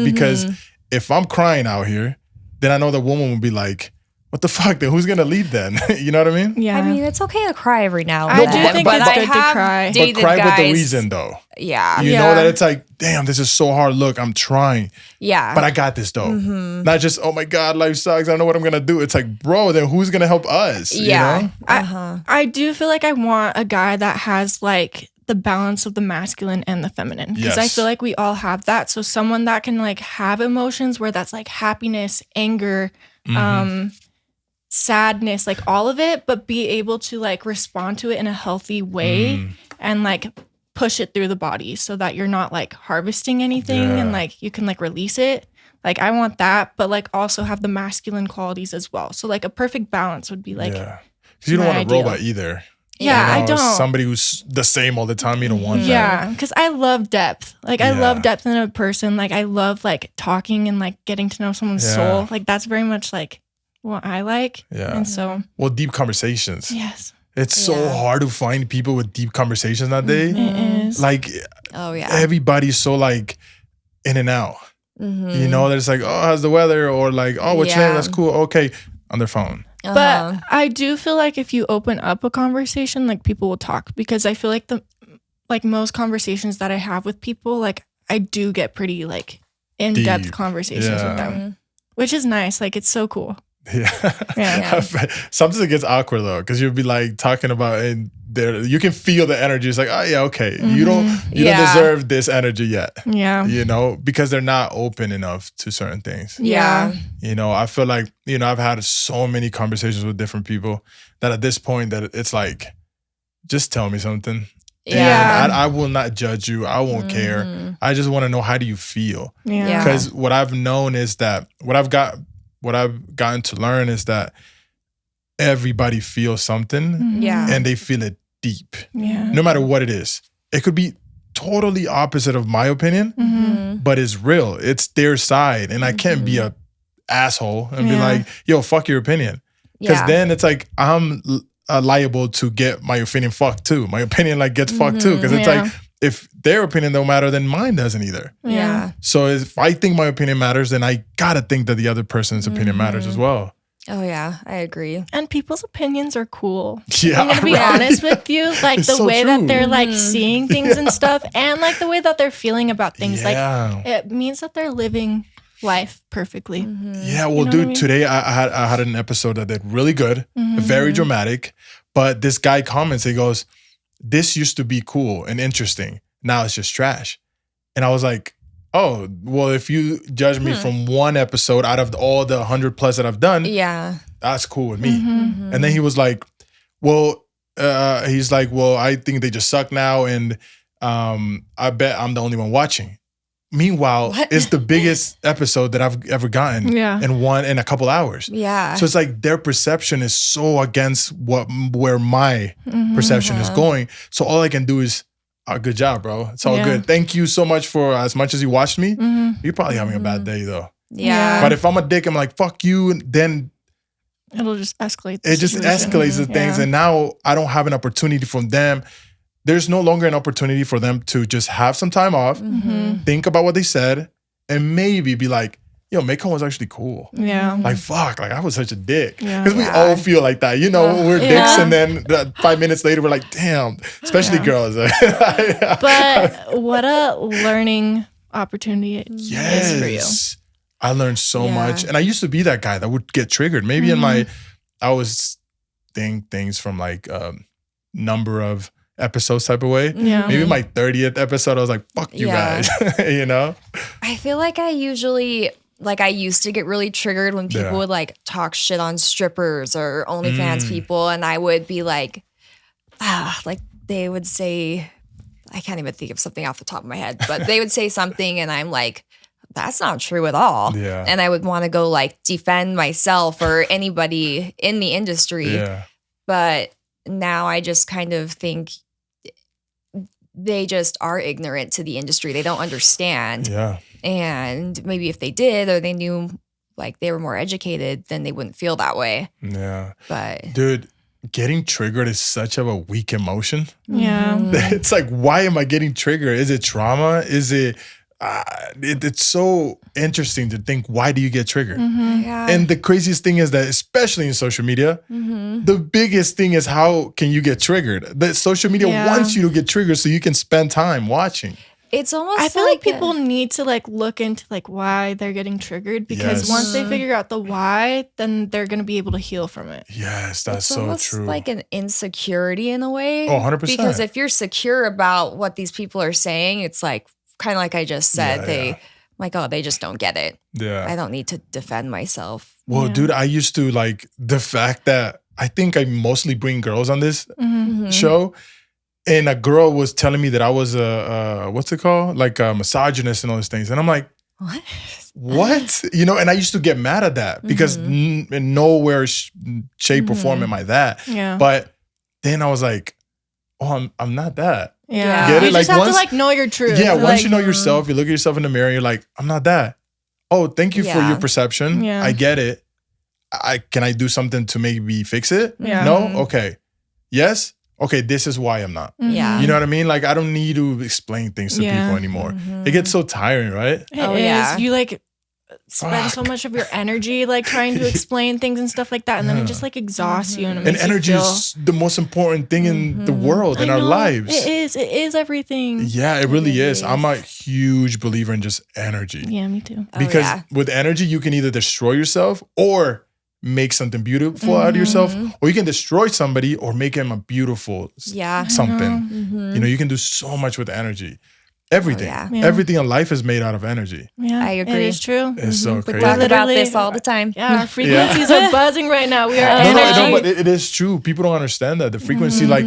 Because if I'm crying out here, then I know the woman will be like, what the fuck? Then who's gonna lead then? You know what I mean? Yeah. I mean, it's okay to cry every now and I then. do think it's good to cry. But cry with the reason though. Yeah. You know that it's like, damn, this is so hard. Look, I'm trying. Yeah. But I got this though. Not just, oh my God, life sucks. I don't know what I'm gonna do. It's like, bro, then who's gonna help us? Yeah. You know? I do feel like I want a guy that has like the balance of the masculine and the feminine. Because I feel like we all have that. So someone that can like have emotions where that's like happiness, anger, sadness, like all of it, but be able to like respond to it in a healthy way and like push it through the body so that you're not like harvesting anything and like you can like release it. Like I want that, but like also have the masculine qualities as well. So like a perfect balance would be like Because you don't want a robot either. Yeah, you know, I don't. Somebody who's the same all the time. You don't want that. Yeah, because I love depth. Like, I love depth in a person. Like, I love, like, talking and, like, getting to know someone's soul. Like, that's very much, like, what I like. Yeah. And so. Well, deep conversations. Yes. It's so hard to find people with deep conversations nowadays. It is. Like, everybody's so, like, in and out. You know, there's like, oh, how's the weather? Or like, oh, what's your name? That's cool. Okay. On their phone. But I do feel like if you open up a conversation, like, people will talk, because I feel like most conversations that I have with people, like, I do get pretty, like, in-depth conversations with them, which is nice. Like, it's so cool. Yeah. Sometimes it gets awkward though, because you'll be like talking about and there you can feel the energy. It's like, oh yeah, okay. You don't deserve this energy yet. Yeah. You know, because they're not open enough to certain things. Yeah. You know, I feel like, you know, I've had so many conversations with different people that at this point that it's like, just tell me something. Yeah. And I will not judge you. I won't care. I just want to know, how do you feel? Yeah. Because what I've known is that what I've gotten to learn is that everybody feels something and they feel it deep. No matter what it is. It could be totally opposite of my opinion, but it's real. It's their side. And I can't be a asshole and be like, yo, fuck your opinion. Because then it's like, I'm liable to get my opinion fucked too. My opinion like gets fucked too. Because it's like, if their opinion don't matter, then mine doesn't either. Yeah. So if I think my opinion matters, then I gotta think that the other person's opinion matters as well. Oh yeah, I agree. And people's opinions are cool. Yeah, I'm gonna be honest with you. Like, it's the so way true. that they're like seeing things and stuff, and like the way that they're feeling about things, like it means that they're living life perfectly. Yeah, well, dude, I mean? Today I had an episode that did really good, very dramatic. But this guy comments, he goes, "This used to be cool and interesting. Now it's just trash." And I was like, oh, well, if you judge me from one episode out of all the 100 plus that I've done, that's cool with me. And then he was like, well, I think they just suck now. And I bet I'm the only one watching. Meanwhile, it's the biggest episode that I've ever gotten in a couple hours. Yeah. So it's like their perception is so against where my perception is going. So all I can do is, good job, bro. It's all good. Thank you so much for as much as you watched me. You're probably having a bad day though. Yeah. But if I'm a dick, I'm like, fuck you. And then it'll just escalate. It just escalates the things. And now I don't have an opportunity from them. There's no longer an opportunity for them to just have some time off, think about what they said, and maybe be like, yo, Maikon was actually cool. Yeah. Like, fuck, like I was such a dick. Because we all feel like that. You know, we're dicks and then 5 minutes later, we're like, damn, especially girls. But what a learning opportunity it is for you. I learned so much. And I used to be that guy that would get triggered. Maybe in I was think things from like number of episodes type of way. Yeah. Maybe my 30th episode, I was like, fuck you guys. You know? I feel like I used to get really triggered when people would like talk shit on strippers or OnlyFans people. And I would be like, like they would say, I can't even think of something off the top of my head, but they would say something and I'm like, that's not true at all. Yeah. And I would want to go like defend myself or anybody in the industry. Yeah. But now I just kind of think they just are ignorant to the industry. They don't understand. Yeah. And maybe if they did, or they knew like they were more educated, then they wouldn't feel that way. Yeah. But dude, getting triggered is such a weak emotion. Yeah. It's like, why am I getting triggered? Is it trauma? Is it, it's so interesting to think, why do you get triggered? Yeah. And the craziest thing is that, especially in social media, the biggest thing is how can you get triggered? The social media wants you to get triggered so you can spend time watching. It's almost I feel like people need to like look into like why they're getting triggered, because once they figure out the why, then they're going to be able to heal from it. Yes, that's it's so almost true. Like an insecurity in a way. Oh, 100%. Because if you're secure about what these people are saying, it's like kind of like I just said, like, oh, they just don't get it. Yeah. I don't need to defend myself. Well, dude, I used to like the fact that I think I mostly bring girls on this show. And a girl was telling me that I was a what's it called? Like a misogynist and all those things. And I'm like, What? You know, and I used to get mad at that because in nowhere shape or form am I that. Yeah. But then I was like, oh, I'm not that. Yeah. Get it? You just have to like know your truth. Yeah. Once like, you know yourself, you look at yourself in the mirror, you're like, I'm not that. Oh, thank you for your perception. Yeah. I get it. Can I do something to maybe fix it? Yeah. No? Okay. Yes? Okay, this is why I'm not. Yeah. You know what I mean? Like, I don't need to explain things to people anymore. It gets so tiring, right? It is. You like spend so much of your energy like trying to explain things and stuff like that, and then it just like exhausts you, and it makes energy you feel... is the most important thing in the world, in our lives. It is everything. Yeah, it really is. I'm a huge believer in just energy. Yeah, me too. Because with energy, you can either destroy yourself or make something beautiful out of yourself, or you can destroy somebody or make him a beautiful something. You know, you can do so much with energy. Everything. Everything in life is made out of energy. Yeah, I agree. It is true. It's so We crazy. talk about this all the time. Yeah, our frequencies are buzzing right now. We are energy. No, but it is true. People don't understand that. The frequency, like,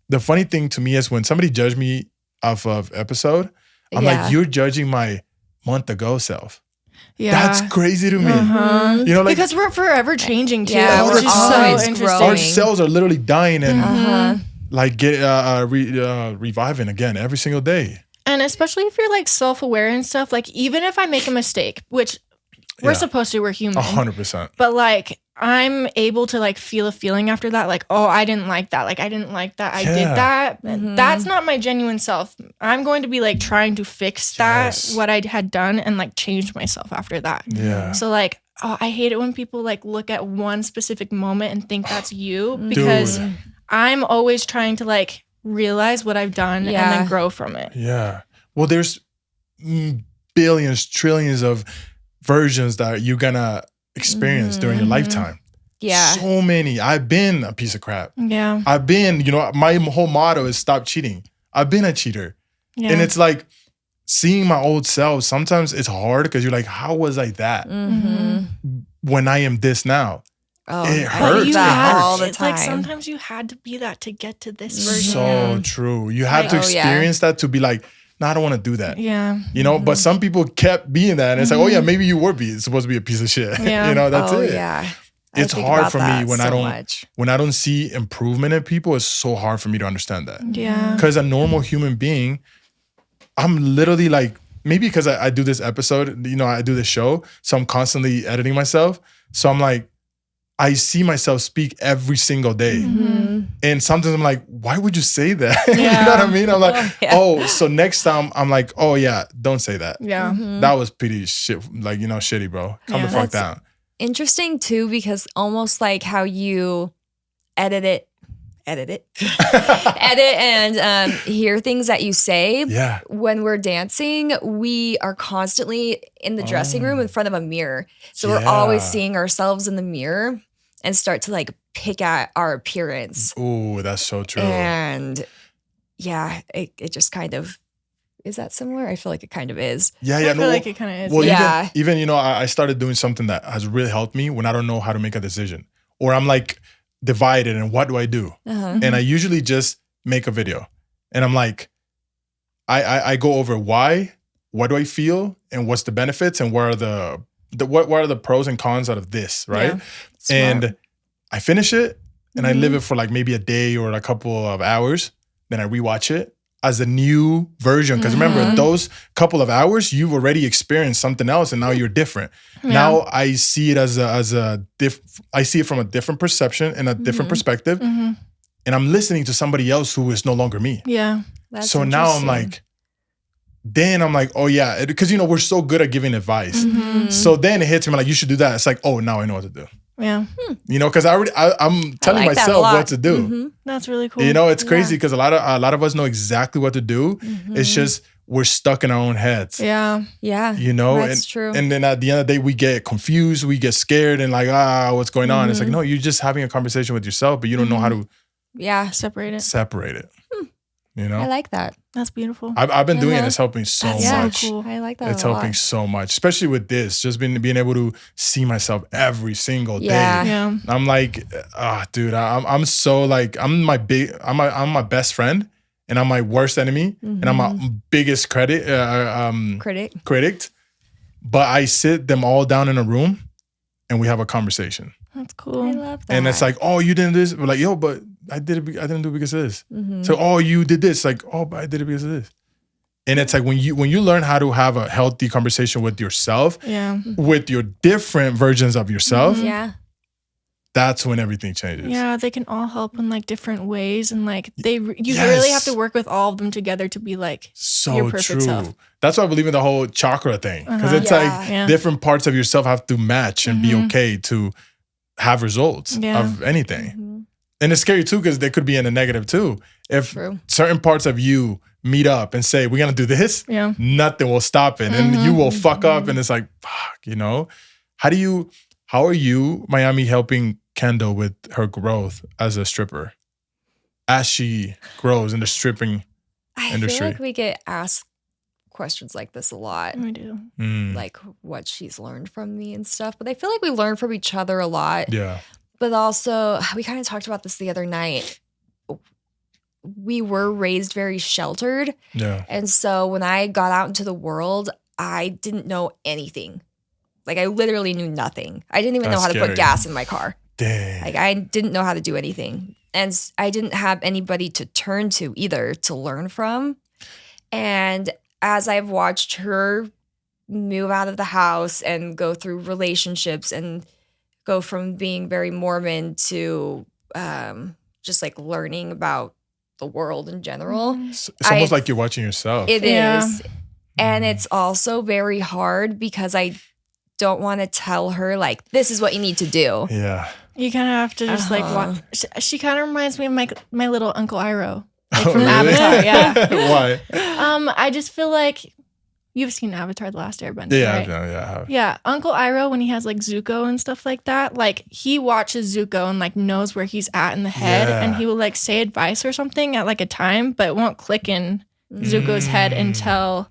the funny thing to me is when somebody judged me off of episode, I'm like, you're judging my month ago self. Yeah. That's crazy to me. You know, like, because we're forever changing too. Yeah, which is always so interesting. growing. our cells are literally dying and like get reviving again every single day. And especially if you're like self-aware and stuff, like even if I make a mistake, which we're supposed to, we're human. 100%. But like I'm able to like feel a feeling after that, like, oh, I didn't like that. Like I didn't like that. I did that. That's not my genuine self. I'm going to be like trying to fix that, what I had done, and like change myself after that. Yeah. So like, oh, I hate it when people like look at one specific moment and think that's you, because I'm always trying to like realize what I've done and then grow from it. Yeah. Well, there's billions, trillions of versions that you're gonna experience during your lifetime. Yeah. So many. I've been a piece of crap. Yeah. I've been, you know, my whole motto is stop cheating. I've been a cheater. Yeah. And it's like seeing my old self, sometimes it's hard because you're like, how was I that when I am this now? Oh, it hurts. all the It's time. like sometimes you had to be that to get to this version. So true. You had to experience that to be like, no, I don't want to do that. Yeah. You know, but some people kept being that. And it's like, oh yeah, maybe you were supposed to be a piece of shit. Yeah. You know, that's it. Yeah. It's hard for me when I don't see improvement in people. It's so hard for me to understand that. Yeah. Because a normal human being, I'm literally like, maybe because I do this episode, you know, I do this show, so I'm constantly editing myself. So I'm like, I see myself speak every single day. And sometimes I'm like, why would you say that? You know what I mean? I'm like, so next time I'm like, oh yeah, don't say that. Yeah. That was pretty shit, like, you know, shitty, bro. Calm the fuck down. Interesting too, because almost like how you edit and hear things that you say. Yeah. When we're dancing, we are constantly in the dressing room in front of a mirror. So we're always seeing ourselves in the mirror and start to like pick at our appearance. Ooh, that's so true. And yeah, it just kind of, is that similar? I feel like it kind of is. Yeah. I feel like it kind of is. Well, even, you know, I started doing something that has really helped me when I don't know how to make a decision, or I'm like divided and what do I do? And I usually just make a video, and I'm like, I go over why, what do I feel, and what's the benefits, and what are the pros and cons out of this, right? And I finish it, and I live it for like maybe a day or a couple of hours. Then I rewatch it as a new version. Because remember, those couple of hours, you've already experienced something else, and now you're different. Now I see it I see it from a different perception and a different perspective. And I'm listening to somebody else who is no longer me. Yeah. That's so now I'm like, oh yeah, because you know, we're so good at giving advice. So then it hits me like, you should do that. It's like, oh, now I know what to do. Yeah. You know, because I'm telling myself what to do. That's really cool. You know, it's crazy because a lot of us know exactly what to do. It's just we're stuck in our own heads. Yeah. Yeah. You know, that's true. And then at the end of the day, we get confused, we get scared, and like, what's going on? It's like, no, you're just having a conversation with yourself, but you don't know how to separate it. You know, I like that. That's beautiful. I've been doing it. It's helping so much. So cool. I like that. It's helping so much, especially with this. Just being able to see myself every single day. Yeah. I'm like, dude, I'm so like, I'm my best friend, and I'm my worst enemy, and I'm my biggest critic. but I sit them all down in a room and we have a conversation. That's cool. I love that. And it's like, oh, you didn't do this. We're like, yo, but I did it. I didn't do it because of this. So, oh, you did this. Like, oh, but I did it because of this. And it's like when you learn how to have a healthy conversation with yourself, with your different versions of yourself, that's when everything changes. Yeah, they can all help in like different ways, and like you really have to work with all of them together to be like your perfect self. That's why I believe in the whole chakra thing, because it's like different parts of yourself have to match and be okay to have results of anything. And it's scary too, because they could be in a negative too. If certain parts of you meet up and say, we're going to do this, nothing will stop it. And you will fuck up. And it's like, fuck, you know? How are you, Miami, helping Kendall with her growth as a stripper? As she grows in the stripping industry. I feel like we get asked questions like this a lot. We do. Like what she's learned from me and stuff. But I feel like we learn from each other a lot. Yeah. But also, we kind of talked about this the other night. We were raised very sheltered. Yeah. And so when I got out into the world, I didn't know anything. Like, I literally knew nothing. I didn't even know how to put gas in my car. Dang. Like, I didn't know how to do anything. And I didn't have anybody to turn to either to learn from. And as I've watched her move out of the house and go through relationships and go from being very Mormon to just like learning about the world in general. It's almost like you're watching yourself. It is. And it's also very hard because I don't want to tell her, like, this is what you need to do. Yeah. You kind of have to just like watch. She kind of reminds me of my little Uncle Iroh, like from Avatar. Yeah. Why? I just feel like you've seen Avatar: The Last Airbender. Yeah, right? I have. Yeah, Uncle Iroh, when he has like Zuko and stuff like that, like he watches Zuko and like knows where he's at in the head, and he will like say advice or something at like a time, but it won't click in Zuko's head until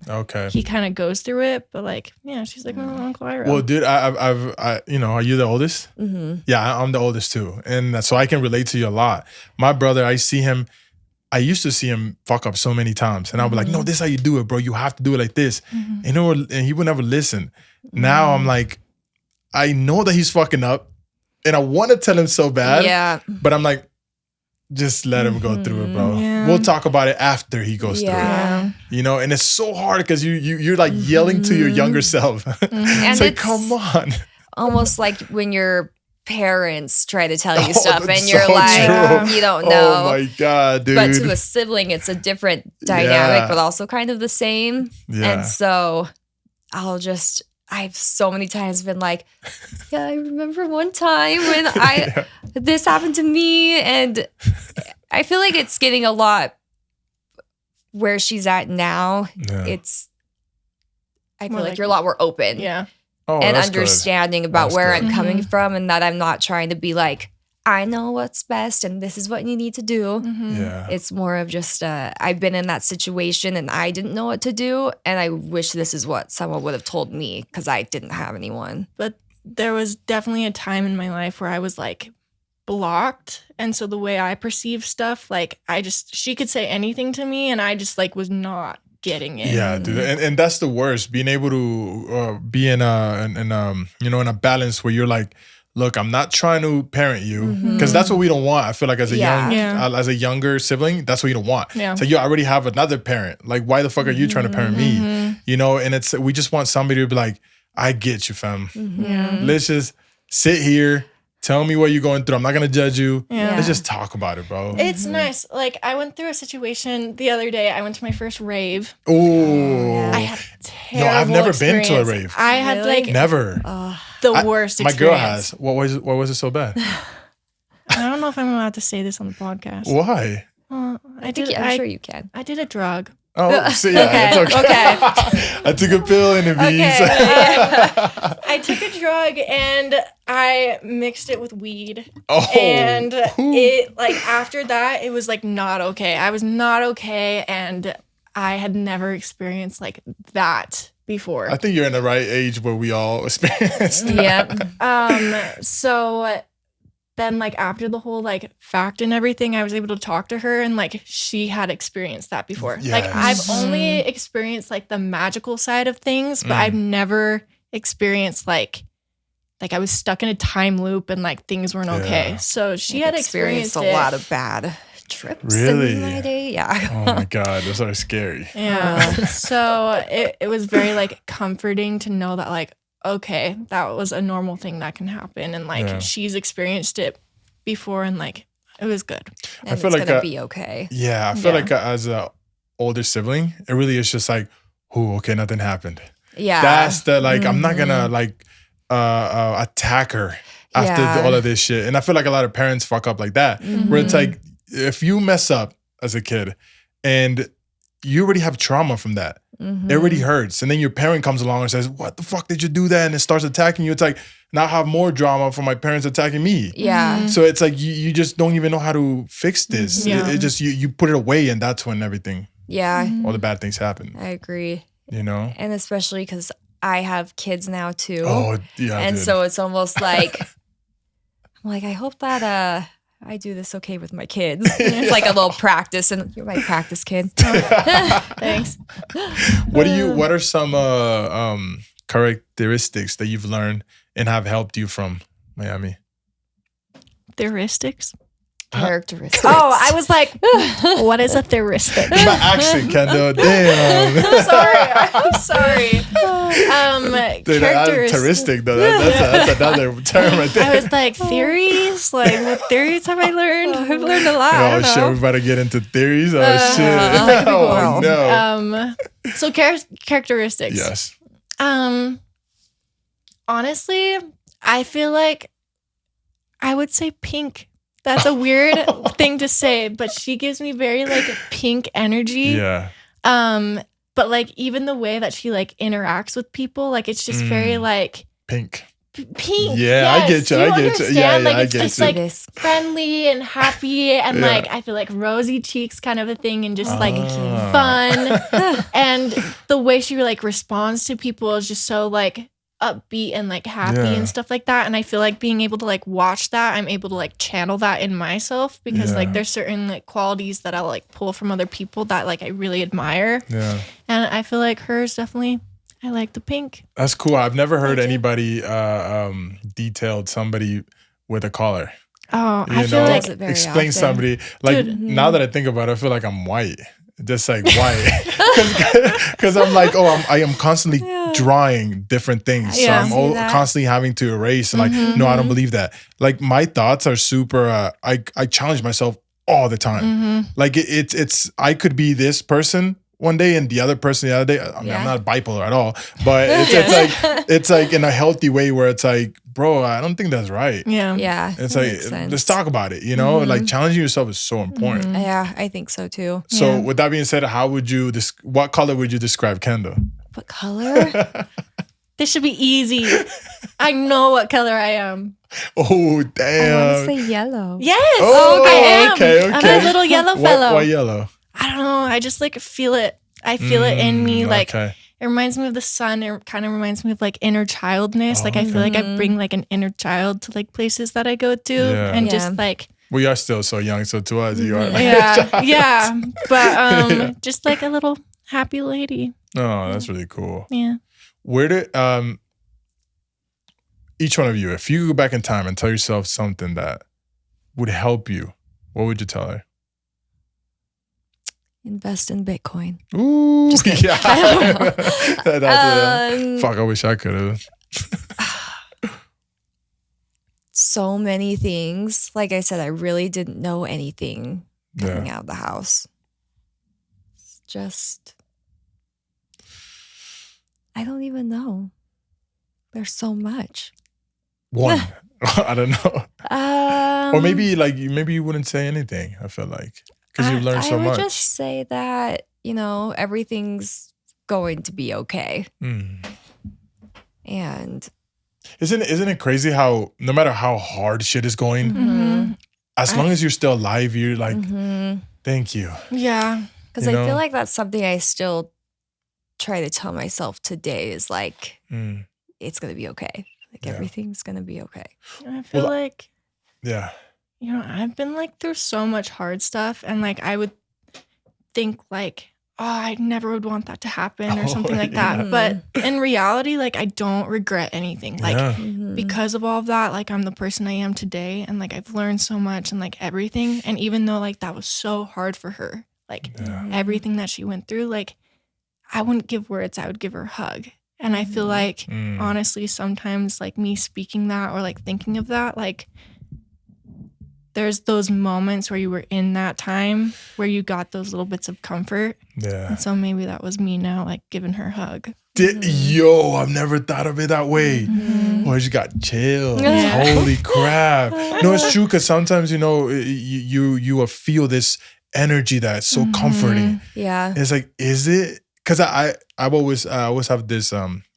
he kind of goes through it. But like, yeah, she's like, oh, Uncle Iroh. Well, dude, I you know, are you the oldest? Yeah, I'm the oldest too, and so I can relate to you a lot. My brother, I used to see him fuck up so many times, and I was like, no, this is how you do it, bro. You have to do it like this. And he would never listen. Now I'm like, I know that he's fucking up, and I want to tell him so bad. Yeah. But I'm like, just let him go through it, bro. Yeah. We'll talk about it after he goes through it. You know, and it's so hard because you're like yelling to your younger self. It's like, come on. Almost like when your parents try to tell you stuff and you're like, you don't know. Oh my God, dude. But to a sibling, it's a different dynamic, but also kind of the same. Yeah. And so I've so many times been like, yeah, I remember one time when this happened to me. And I feel like it's getting a lot where she's at now. Yeah. I feel like you're a lot more open. Yeah. Oh, and understanding about where I'm coming from, and that I'm not trying to be like, I know what's best and this is what you need to do. Yeah. It's more of just, I've been in that situation and I didn't know what to do. And I wish this is what someone would have told me because I didn't have anyone. But there was definitely a time in my life where I was like blocked. And so the way I perceive stuff, like she could say anything to me and I just like was not getting it. Yeah, dude, and that's the worst. Being able to be in a balance where you're like, look, I'm not trying to parent you because that's what we don't want. I feel like as a younger sibling, that's what you don't want. Yeah. So you already have another parent. Like, why the fuck are you trying to parent me? You know, and we just want somebody to be like, I get you, fam. Yeah. Let's just sit here. Tell me what you're going through. I'm not going to judge you. Yeah. Let's just talk about it, bro. It's nice. Like, I went through a situation the other day. I went to my first rave. Oh. I had terrible I've never experience. Been to a rave. I had like never. The worst experience. My girl has. What was it so bad? I don't know if I'm allowed to say this on the podcast. Why? I'm sure you can. I did a drug. Oh, so yeah, okay. I took a pill and a beans. I took a drug and I mixed it with weed. Oh. And it, like, after that, it was like not okay. I was not okay, and I had never experienced like that before. I think you're in the right age where we all experienced that. Yeah. So then, like, after the whole like fact and everything, I was able to talk to her, and like she had experienced that before. Yes. Like, I've only experienced like the magical side of things, but I've never experienced like I was stuck in a time loop and like things weren't okay. So she had experienced a lot of bad trips in my day. Yeah. Oh my God, those are scary. Yeah. So it was very like comforting to know that like, okay, that was a normal thing that can happen. And like she's experienced it before and like it was good. And I feel it's gonna be okay. Yeah. I feel like as a older sibling, it really is just like, oh, okay, nothing happened. Yeah. That's the like, I'm not gonna like attack her after all of this shit. And I feel like a lot of parents fuck up like that, where it's like, if you mess up as a kid and you already have trauma from that, it already hurts. And then your parent comes along and says, what the fuck did you do that? And it starts attacking you. It's like, now I have more drama from my parents attacking me. Yeah. So it's like, you just don't even know how to fix this. It just, you put it away and that's when everything, all the bad things happen. I agree. You know? And especially because I have kids now too. Oh, yeah. And so it's almost like, I'm like, I hope that I do this okay with my kids. It's like a little practice, and you're my practice kid. Thanks. What are some characteristics that you've learned and have helped you from Miami? Characteristics? Characteristics. Oh, I was like, what is a heuristic? My accent, Kendall. Damn. I'm sorry. Dude, characteristic though. That's another term right there. I was like, theories? Like, what theories have I learned? I've learned a lot. Oh shit, we're about to get into theories. Oh shit. Oh no. So characteristics. Yes. Honestly, I feel like I would say pink. That's a weird thing to say, but she gives me very like pink energy. Yeah. But like even the way that she like interacts with people, like it's just very like pink. Pink. Yeah, yes. I get you. Yeah, like, I it's get just you. like friendly and happy and like I feel like rosy cheeks kind of a thing and just like fun. And the way she like responds to people is just so like upbeat and like happy and stuff like that. And I feel like being able to like watch that, I'm able to like channel that in myself because like there's certain like qualities that I'll like pull from other people that like I really admire. Yeah. And I feel like hers definitely, I like the pink. That's cool. I've never heard anybody detailed somebody with a collar. Oh, I feel like explain somebody. Like now that I think about it, I feel like I'm white. Just like white. Because I'm like, I am constantly drawing different things. So I'm constantly having to erase and like, no, I don't believe that. Like my thoughts are super, I challenge myself all the time. Like it's I could be this person one day and the other person the other day. I mean, I'm not bipolar at all, but it's like in a healthy way where it's like, bro, I don't think that's right. Yeah. It's like, let's talk about it, you know? Like challenging yourself is so important. Yeah, I think so too. So with that being said, what color would you describe Kendall? What color? This should be easy. I know what color I am. Oh, damn. I want to say yellow. Yes. Oh, I am. Okay. I'm a little yellow fellow. Why yellow? I don't know. I just like feel it. I feel it in me. Like it reminds me of the sun. It kind of reminds me of like inner childness. Like I feel like I bring like an inner child to like places that I go to, and just like we are still so young. So to us, you are. Like but just like a little happy lady. Oh, that's really cool. Yeah. Where did each one of you, if you go back in time and tell yourself something that would help you, what would you tell her? Invest in Bitcoin. Ooh, just kidding. Yeah. Fuck, I wish I could have. So many things. Like I said, I really didn't know anything coming out of the house. It's just, I don't even know. There's so much. One. I don't know. Or maybe you wouldn't say anything, I feel like. Because you've learned so much. I would just say that, everything's going to be okay. And isn't it crazy how no matter how hard shit is going, as long as you're still alive, you're like, thank you. Yeah. Because I feel like that's something I still try to tell myself today is like, it's going to be okay. Like everything's going to be okay. I feel like, I've been like through so much hard stuff, and like I would think like, I never would want that to happen or something like that. But in reality, like, I don't regret anything. Like, because of all of that, like, I'm the person I am today. And like, I've learned so much and like everything. And even though like that was so hard for her, like everything that she went through, like, I wouldn't give words, I would give her a hug. And I feel like, honestly, sometimes like me speaking that or like thinking of that, like, there's those moments where you were in that time where you got those little bits of comfort. Yeah. And so maybe that was me now, like giving her a hug. Yo, I've never thought of it that way. Oh, you got chills. Holy crap. No, it's true, because sometimes, you know, you will feel this energy that's so comforting. Yeah. It's like, is it? Because I always have this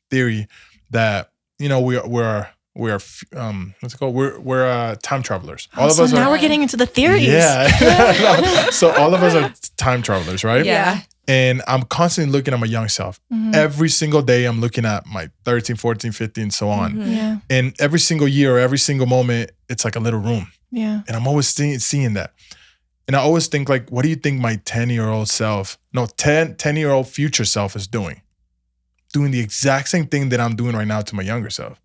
theory that, you know, we're what's it called? We're time travelers. All of us now are, we're getting into the theories. Yeah. So all of us are time travelers, right? Yeah. And I'm constantly looking at my young self. Every single day I'm looking at my 13, 14, 15, and so on. Yeah. And every single year or every single moment, it's like a little room. Yeah. And I'm always seeing that. And I always think, like, what do you think my 10-year-old future self is doing? Doing the exact same thing that I'm doing right now to my younger self.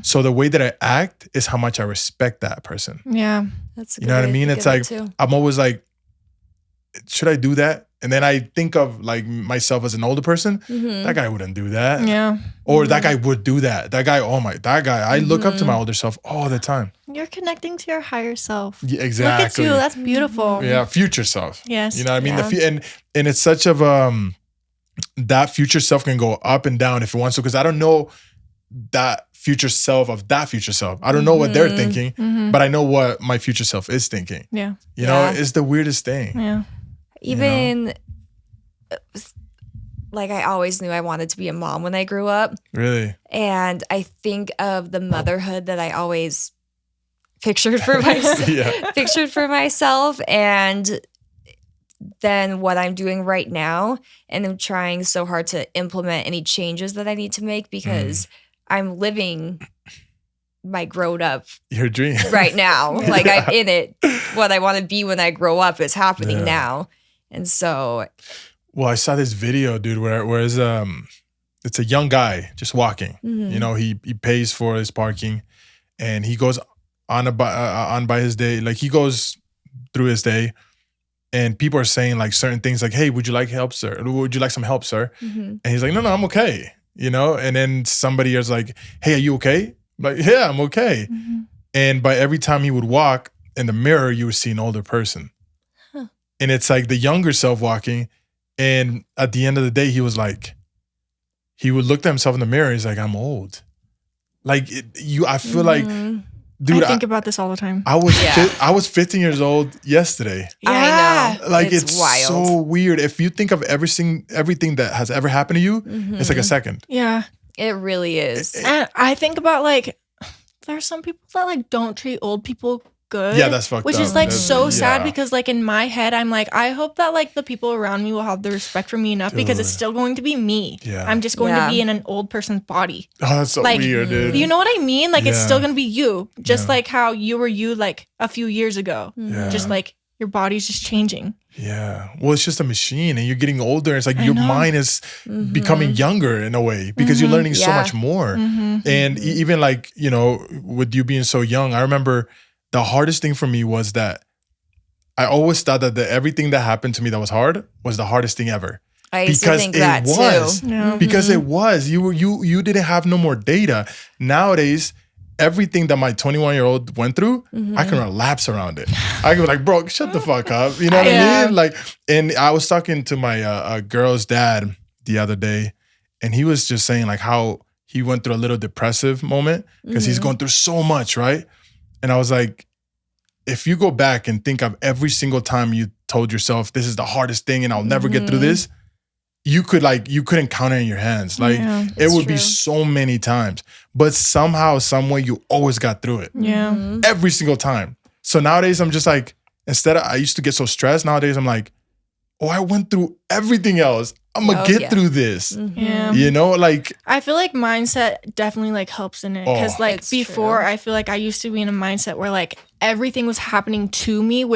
So the way that I act is how much I respect that person. Yeah. That's a You know what I mean? It's like, I'm always like, should I do that? And then I think of like myself as an older person. That guy wouldn't do that. Yeah. Or that guy would do that. That guy, I look up to my older self all the time. You're connecting to your higher self. Yeah, exactly. Look at you. That's beautiful. Yeah, future self. Yes. You know what I mean? Yeah. And it's such of that future self can go up and down if it wants to, because I don't know that future self of that future self. I don't know what they're thinking, but I know what my future self is thinking. Yeah. You know, it's the weirdest thing. Yeah. Even like, I always knew I wanted to be a mom when I grew up. Really? And I think of the motherhood that I always pictured for myself, and then what I'm doing right now. And I'm trying so hard to implement any changes that I need to make, because I'm living my grown up your dream right now. Like, I'm in it. What I want to be when I grow up is happening now. And so, well, I saw this video, dude, where it's a young guy just walking. You know, he pays for his parking, and he goes on by his day. Like, he goes through his day, and people are saying like certain things, like, "Hey, would you like help, sir? Would you like some help, sir?" And he's like, "No, I'm okay." You know, and then somebody is like, "Hey, are you okay?" Like, "Yeah, I'm okay." And by every time he would walk in the mirror, you would see an older person. And it's like the younger self walking. And at the end of the day, he was like, he would look at himself in the mirror. He's like, "I'm old." Like, I feel like, dude, I think about this all the time. I was 15 years old yesterday. Yeah. I know. Like, it's wild. so weird. If you think of everything that has ever happened to you, it's like a second. Yeah. It really is. And I think about like, there's some people that like don't treat old people good. Yeah, that's fucked up. Which is like so sad, yeah. because like in my head, I'm like, I hope that like the people around me will have the respect for me enough, because it's still going to be me. Yeah. I'm just going to be in an old person's body. Oh, that's so like, weird, dude. You know what I mean? Like, it's still going to be you. Just Yeah. like how you were you like a few years ago. Yeah. Just like your body's just changing. Yeah. Well, it's just a machine, and you're getting older. It's like your mind is becoming younger in a way, because you're learning so much more. And even like, you know, with you being so young, I remember the hardest thing for me was that I always thought that everything that happened to me that was hard was the hardest thing ever. I used to think that too. Yeah. Because it was. You didn't have no more data. Nowadays, everything that my 21-year-old went through, I can relapse around it. I can be like, "Bro, shut the fuck up." You know what I mean? Like, and I was talking to my girl's dad the other day, and he was just saying like how he went through a little depressive moment because he's going through so much, right? And I was like, if you go back and think of every single time you told yourself, "This is the hardest thing and I'll never get through this," you couldn't count it in your hands. Like, it would be so many times. But somehow, some way, you always got through it. Yeah. Every single time. So nowadays, I'm just like, I used to get so stressed. Nowadays, I'm like, oh, I went through everything else. I'm going to get through this. Yeah. You know, like. I feel like mindset definitely like helps in it. Because like It's before, true. I feel like I used to be in a mindset where like everything was happening to me, it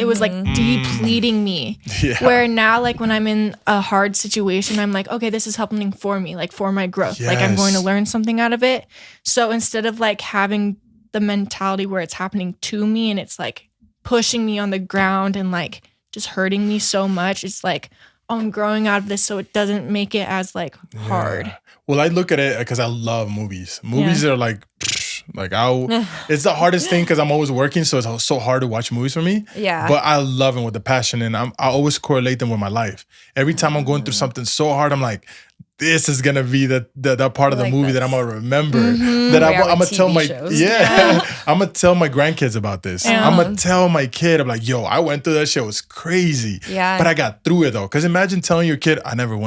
was like depleting me. Yeah. Where now, like when I'm in a hard situation, I'm like, okay, this is happening for me, like for my growth. Like I'm going to learn something out of it. So instead of like having the mentality where it's happening to me and it's like pushing me on the ground and like just hurting me so much, it's like, oh, I'm growing out of this so it doesn't make it as like hard. Well, I look at it because I love movies. Movies are like it's the hardest thing because I'm always working, so it's so hard to watch movies for me. Yeah. But I love them with a passion, and I always correlate them with my life. Every time I'm going through something so hard, I'm like, this is gonna be the part of the movie that I'm gonna remember. That I'm gonna tell my I'm gonna tell my grandkids about this. I'm gonna tell my kid, I'm like, yo, I went through that shit. It was crazy. Yeah. But I got through it though. Because imagine telling your kid, I never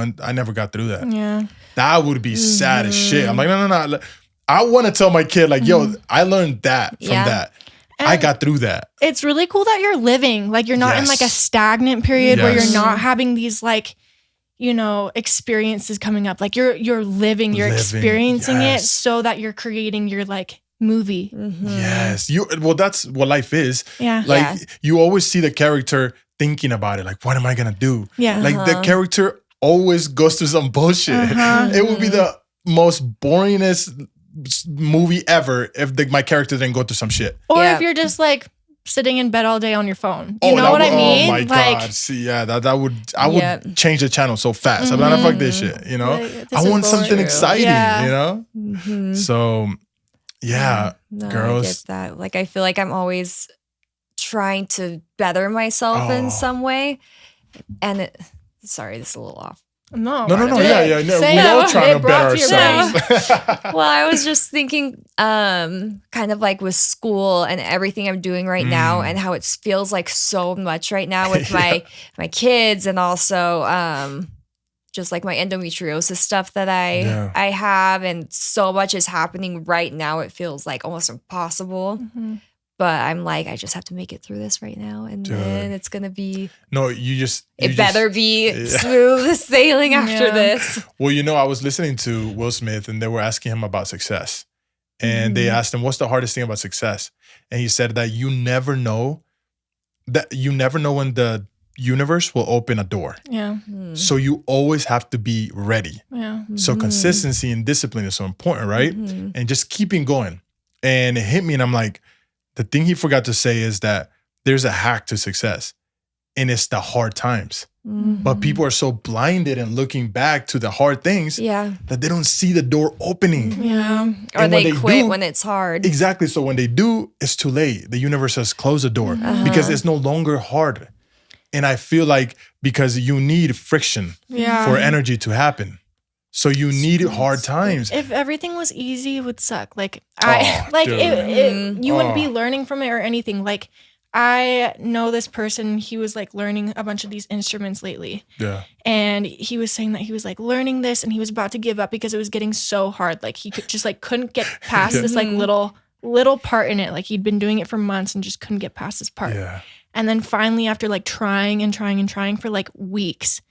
got through that. Yeah. That would be sad as shit. I'm like, no. I want to tell my kid, like, yo, I learned that from that. And I got through that. It's really cool that you're living. Like, you're not in like a stagnant period where you're not having these like, you know, experiences coming up. Like you're living, you're experiencing it so that you're creating your like movie. Yes. That's what life is. Yeah. Like you always see the character thinking about it. Like, what am I going to do? Yeah. Like the character always goes through some bullshit. It would be the most boringest movie ever if my character didn't go through some shit. Or if you're just like sitting in bed all day on your phone. You know what I mean? Oh my God. See, I would change the channel so fast. I'm not fuck this shit, you know? Like, I want something exciting, you know? So, girls. I get that. Like, I feel like I'm always trying to better myself in some way. And sorry, this is a little off. No. Yeah. No, we all trying to better ourselves. Well, I was just thinking, kind of like with school and everything I'm doing right now, and how it feels like so much right now with my kids, and also just like my endometriosis stuff that I have, and so much is happening right now. It feels like almost impossible. But I'm like, I just have to make it through this right now. And then it's going to be... No, it better be smooth sailing after this. Well, you know, I was listening to Will Smith and they were asking him about success. And they asked him, what's the hardest thing about success? And he said that you never know when the universe will open a door. Yeah. So you always have to be ready. Yeah. So consistency and discipline is so important, right? And just keeping going. And it hit me and I'm like, the thing he forgot to say is that there's a hack to success, and it's the hard times. But people are so blinded and looking back to the hard things that they don't see the door opening. Yeah. Or they quit when it's hard. Exactly. So when they do, it's too late. The universe has closed the door because it's no longer hard. And I feel like because you need friction for energy to happen. So you need hard times. If everything was easy, it would suck. Like you wouldn't be learning from it or anything. Like I know this person, he was like learning a bunch of these instruments lately. Yeah. And he was saying that he was like learning this and he was about to give up because it was getting so hard. Like he couldn't get past this like little part in it. Like he'd been doing it for months and just couldn't get past this part. Yeah. And then finally after like trying for like weeks,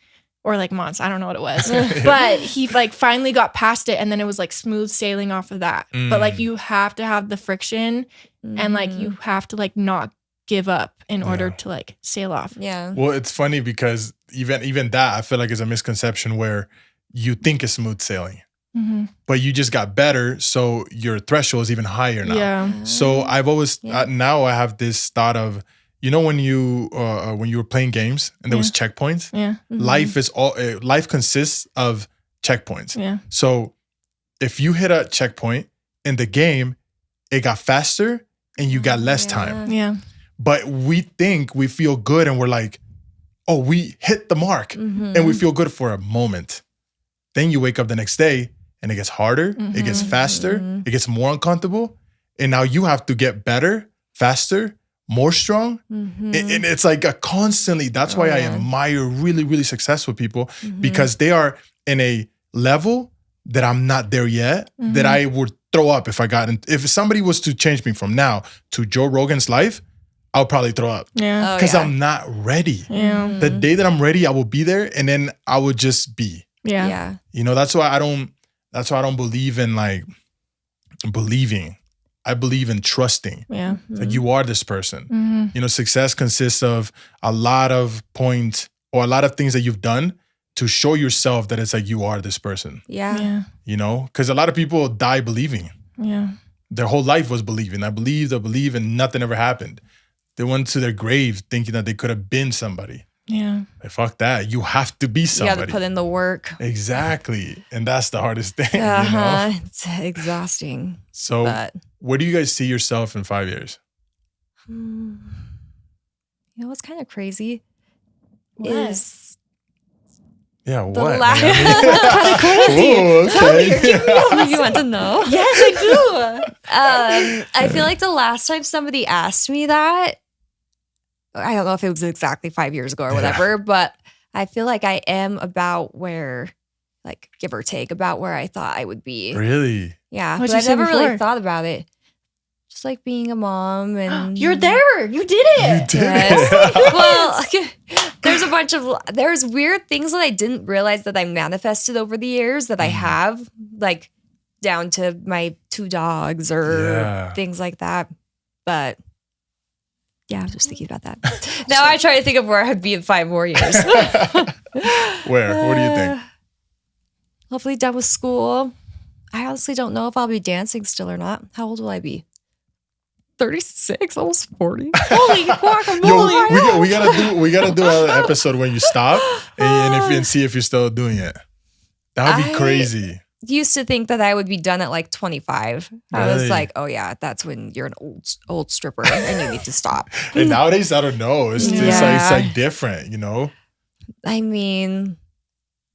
or like months, I don't know what it was. But he like finally got past it and then it was like smooth sailing off of that. But like you have to have the friction and like you have to like not give up in order to like sail off. Yeah. Well, it's funny because even that I feel like is a misconception where you think it's smooth sailing. But you just got better, so your threshold is even higher now. Yeah. So I've always now I have this thought of, you know, when you were playing games and there was checkpoints, life consists of checkpoints. Yeah. So if you hit a checkpoint in the game, it got faster and you got less time. Yeah. But we feel good and we're like, oh, we hit the mark and we feel good for a moment. Then you wake up the next day and it gets harder, it gets faster, it gets more uncomfortable, and now you have to get better, faster, more strong. And it's like a constantly, that's why I admire really, really successful people because they are in a level that I'm not there yet, that I would throw up if somebody was to change me from now to Joe Rogan's life, I'll probably throw up. Yeah. Because I'm not ready. Yeah. The day that I'm ready, I will be there and then I will just be. Yeah. You know, that's why I don't believe in like believing. I believe in trusting. Yeah. It's like, you are this person. You know, success consists of a lot of points or a lot of things that you've done to show yourself that it's like, you are this person. Yeah. You know, because a lot of people die believing. Yeah. Their whole life was believing. I believe, and nothing ever happened. They went to their grave thinking that they could have been somebody. Yeah. Like, fuck that. You have to be somebody. You got to put in the work. Exactly. And that's the hardest thing, you Uh-huh. know? It's exhausting. So But where do you guys see yourself in 5 years? you know what's kind of crazy What? is Yeah, the what? last. man? That's kind of crazy. Ooh, okay. You want to know? Yes, I do. I feel like the last time somebody asked me that, I don't know if it was exactly 5 years ago or whatever, but I feel like I am about where, like, give or take, about where I thought I would be. Really? Yeah, What'd but you I say never really before? thought about it. Just like being a mom and You're there. You did it. You did Yes. it. Well, there's weird things that I didn't realize that I manifested over the years that I have, like down to my 2 dogs or things like that. But yeah, I was just thinking about that. Now I try to think of where I'd be in 5 more years. Where? What do you think? Hopefully done with school. I honestly don't know if I'll be dancing still or not. How old will I be? 36, almost 40. Holy guacamole! Yo, we gotta do an episode when you stop and see if you're still doing it. That would be crazy. Used to think that I would be done at like 25. I was Really? like, oh yeah, that's when you're an old stripper and you need to stop. And nowadays, I don't know. It's Yeah. like different, you know? I mean,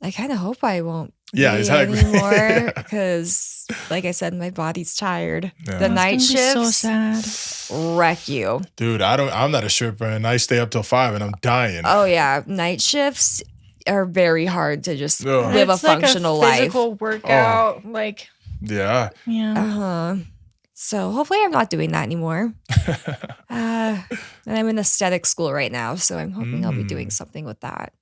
I kind of hope I won't Yeah, be exactly. anymore because, like I said, my body's tired. Yeah. The night It's gonna be shifts so sad. wreck you. Dude, I'm not a stripper and I stay up till 5 and I'm dying. Oh yeah, night shifts are very hard to just Ugh. live It's a functional like a life. physical workout. Like, Yeah. yeah. So hopefully I'm not doing that anymore. And I'm in aesthetic school right now, so I'm hoping I'll be doing something with that.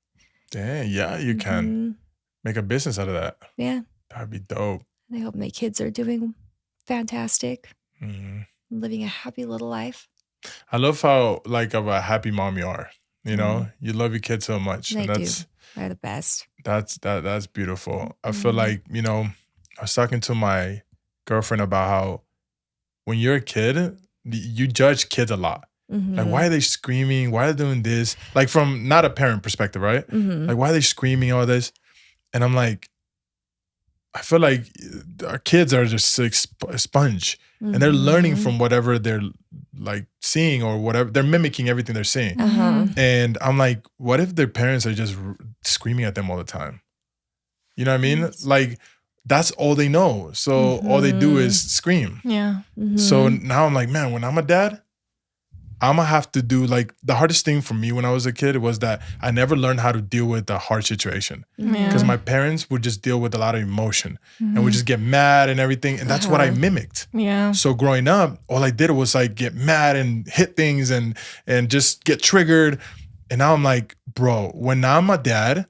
Dang, yeah, you can Mhm. make a business out of that. Yeah. That'd be dope. I hope my kids are doing fantastic, Mhm. living a happy little life. I love how like of a happy mom you are. You know, you love your kids so much. I And do. They're the best. that's beautiful. I feel like, you know, I was talking to my girlfriend about how when you're a kid, you judge kids a lot. Like, why are they screaming? Why are they doing this? Like, from not a parent perspective, right? Like, why are they screaming all this? And I'm like, I feel like our kids are just a sponge and they're learning from whatever they're like seeing or whatever. They're mimicking everything they're seeing. And I'm like, what if their parents are just screaming at them all the time? You know what I mean? Like, that's all they know. So all they do is scream. Yeah. So now I'm like, man, when I'm a dad, I'm gonna have to do like the hardest thing for me when I was a kid was that I never learned how to deal with a hard situation because my parents would just deal with a lot of emotion and would just get mad and everything. And that's what I mimicked. Yeah. So growing up, all I did was like get mad and hit things and just get triggered. And now I'm like, bro, when I'm a dad,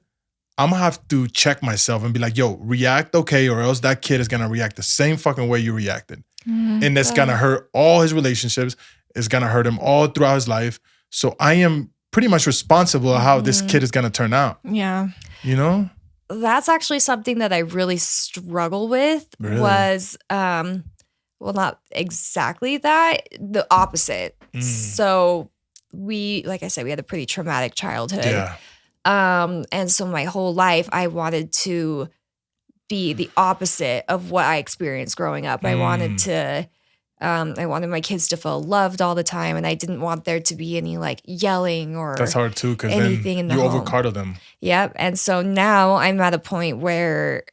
I'm gonna have to check myself and be like, yo, react okay, or else that kid is gonna react the same fucking way you reacted. And that's gonna hurt all his relationships. It's gonna hurt him all throughout his life. So I am pretty much responsible of how this kid is gonna turn out. Yeah. You know? That's actually something that I really struggle with was, well, not exactly that, the opposite. So like I said, we had a pretty traumatic childhood. Yeah. And so my whole life I wanted to be the opposite of what I experienced growing up. I wanted my kids to feel loved all the time, and I didn't want there to be any like yelling or That's hard too, because anything then in the you home. overcoddle them. Yep. And so now I'm at a point where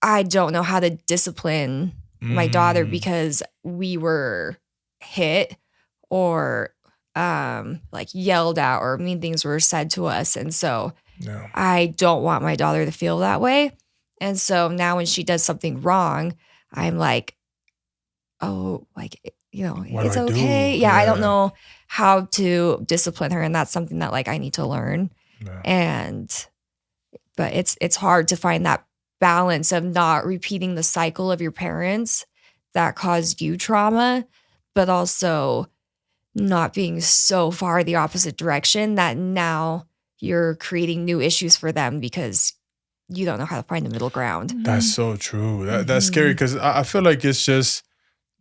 I don't know how to discipline my daughter because we were hit or like yelled at or mean things were said to us. And so I don't want my daughter to feel that way. And so now when she does something wrong, I'm like, oh, like, you know, What it's do I okay. do? Yeah, I Yeah. don't know how to discipline her. And that's something that like I need to learn. Yeah. But it's hard to find that balance of not repeating the cycle of your parents that caused you trauma, but also not being so far the opposite direction that now you're creating new issues for them because you don't know how to find the middle ground. That's so true. That's scary because I feel like it's just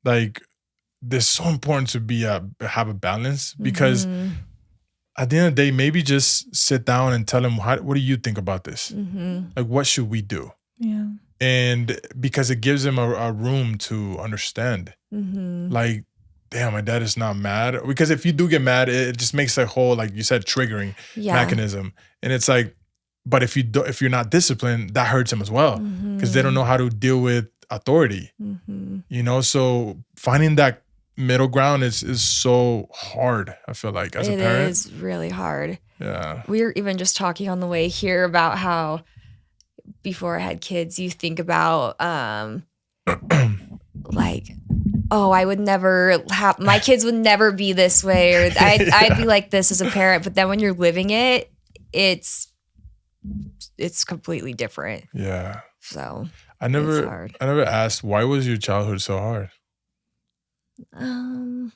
like it's so important to have a balance because at the end of the day, maybe just sit down and tell them, what do you think about this? Like, what should we do? Yeah. And because it gives them a room to understand. Like, damn, my dad is not mad. Because if you do get mad, it just makes a whole, like you said, triggering mechanism. And it's like, but if you're not disciplined, that hurts them as well. Because they don't know how to deal with authority. You know, so finding that middle ground is so hard, I feel like, as a parent. It is really hard. Yeah. We were even just talking on the way here about how before I had kids, you think about like, oh, I would never have, my kids would never be this way, or I'd be like this as a parent. But then when you're living it, it's completely different. Yeah. So I never asked, why was your childhood so hard? I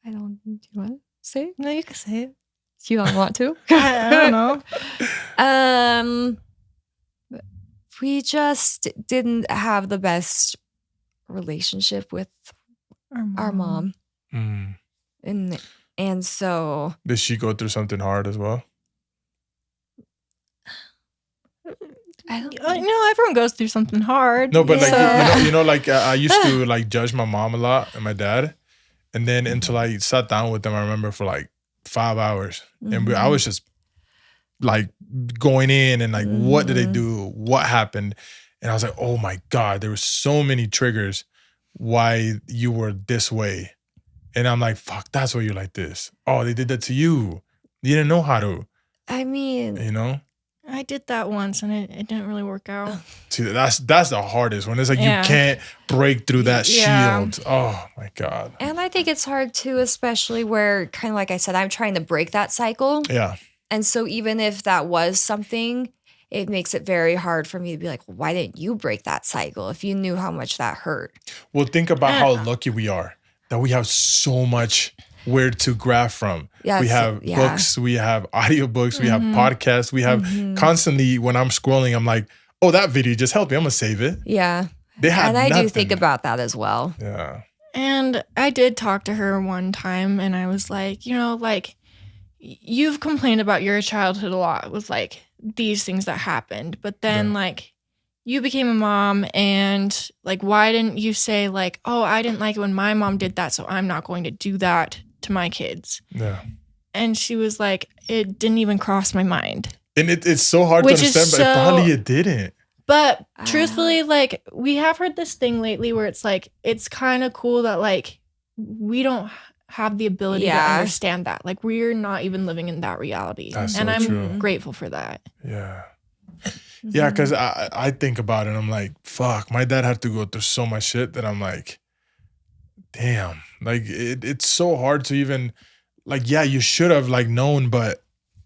don't. Do you want to say it? No, you can say it. You don't want to? I don't know. We just didn't have the best relationship with our mom. And so did she go through something hard as well? I don't know. Everyone goes through something hard. No, but like like I used to like judge my mom a lot and my dad, and then until I sat down with them, I remember for like 5 hours, and I was just like going in and like, what did they do? What happened? And I was like, oh my God, there were so many triggers why you were this way, and I'm like, fuck, that's why you're like this. Oh, they did that to you. You didn't know how to. I mean, you know. I did that once and it didn't really work out. See, that's the hardest one. It's like you can't break through that shield. Oh my God. And I think it's hard too, especially where, kind of like I said, I'm trying to break that cycle. Yeah. And so even if that was something, it makes it very hard for me to be like, well, why didn't you break that cycle if you knew how much that hurt? Well, think about how lucky we are that we have so much where to grab from. Yes, we have books, we have audiobooks, we have podcasts, we have constantly, when I'm scrolling, I'm like, oh, that video just helped me. I'm going to save it. Yeah. They have and I nothing. do think about that as well. Yeah. And I did talk to her one time and I was like, like, you've complained about your childhood a lot with like these things that happened. But then like you became a mom and like, why didn't you say like, oh, I didn't like it when my mom did that, so I'm not going to do that to my kids. Yeah. And she was like, it didn't even cross my mind. And it's so hard to understand, but probably it didn't. But truthfully, like, we have heard this thing lately where it's like, it's kind of cool that like we don't have the ability to understand that. Like, we're not even living in that reality. That's and so I'm true. grateful for that. Yeah. Yeah, because I think about it and I'm like, fuck, my dad had to go through so much shit that I'm like, damn. Like, it's so hard to even, like, yeah, you should have, like, known, but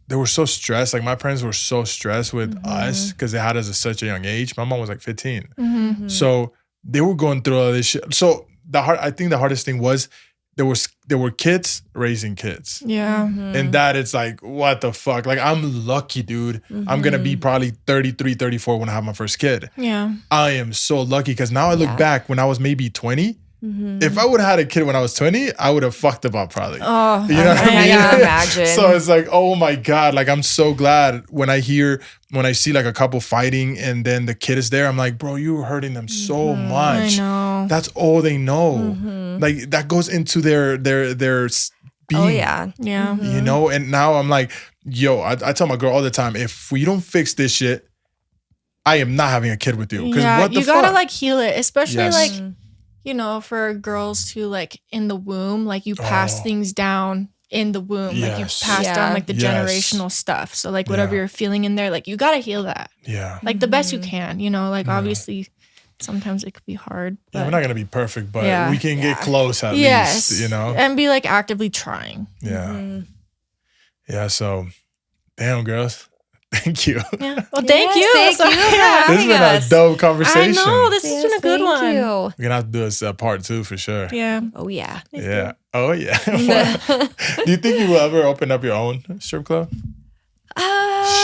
they were so stressed. Like, my parents were so stressed with us because they had us at such a young age. My mom was, like, 15. So they were going through all this shit. So I think the hardest thing was there were kids raising kids. Yeah. And that it's like, what the fuck? Like, I'm lucky, dude. I'm going to be probably 33, 34 when I have my first kid. Yeah. I am so lucky because now I look back when I was maybe 20. If I would have had a kid when I was 20, I would have fucked up probably. Oh, you know what I mean? I can imagine. So it's like, oh my God. Like, I'm so glad when I see like a couple fighting and then the kid is there, I'm like, bro, you were hurting them so much. I know. That's all they know. Like, that goes into their being. Oh, yeah. Yeah. You know? And now I'm like, yo, I tell my girl all the time, if we don't fix this shit, I am not having a kid with you. Yeah, what the you gotta fuck? like heal it, especially Yes. like, you know, for girls to like in the womb, like you pass things down in the womb. Like you pass down like the generational stuff. So like whatever you're feeling in there, like you gotta heal that. Yeah. Like the best you can, you know, like obviously sometimes it could be hard. But Yeah, we're not gonna be perfect, but we can get close at least, you know? And be like actively trying. Yeah. Yeah, so damn, girls. Thank you. Yeah. Well, thank you. Thank you for This having has been a dope conversation. I know. This has been a good thank one. You. We're gonna have to do this part 2 for sure. Yeah. Oh yeah. Yeah. Oh yeah. Do you think you will ever open up your own strip club?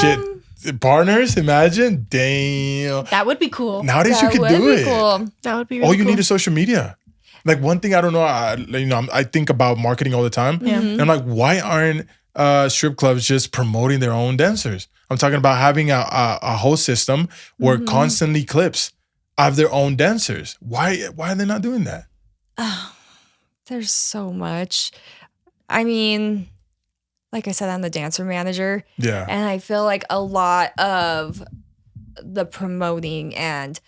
Shit. Partners, imagine. Damn. That would be cool. Nowadays you could do it. Cool. That would be really All you cool. need is social media. Like one thing I don't know, I think about marketing all the time. Yeah. And I'm like, why aren't strip clubs just promoting their own dancers? I'm talking about having a whole system where constantly clips of their own dancers. Why are they not doing that? Oh, there's so much. I mean, like I said, I'm the dancer manager. Yeah. And I feel like a lot of the promoting and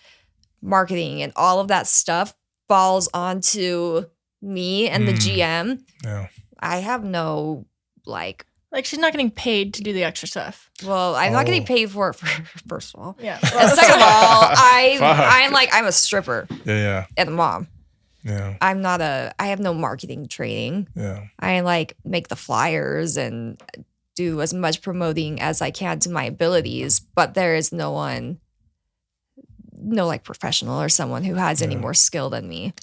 marketing and all of that stuff falls onto me and the GM. Yeah. I have no like she's not getting paid to do the extra stuff. well, I'm not getting paid for it first of all. Yeah. And second of all, I'm a stripper Yeah. and a mom. Yeah. I have no marketing training. Yeah. I like make the flyers and do as much promoting as I can to my abilities, but there is no like professional or someone who has any more skill than me.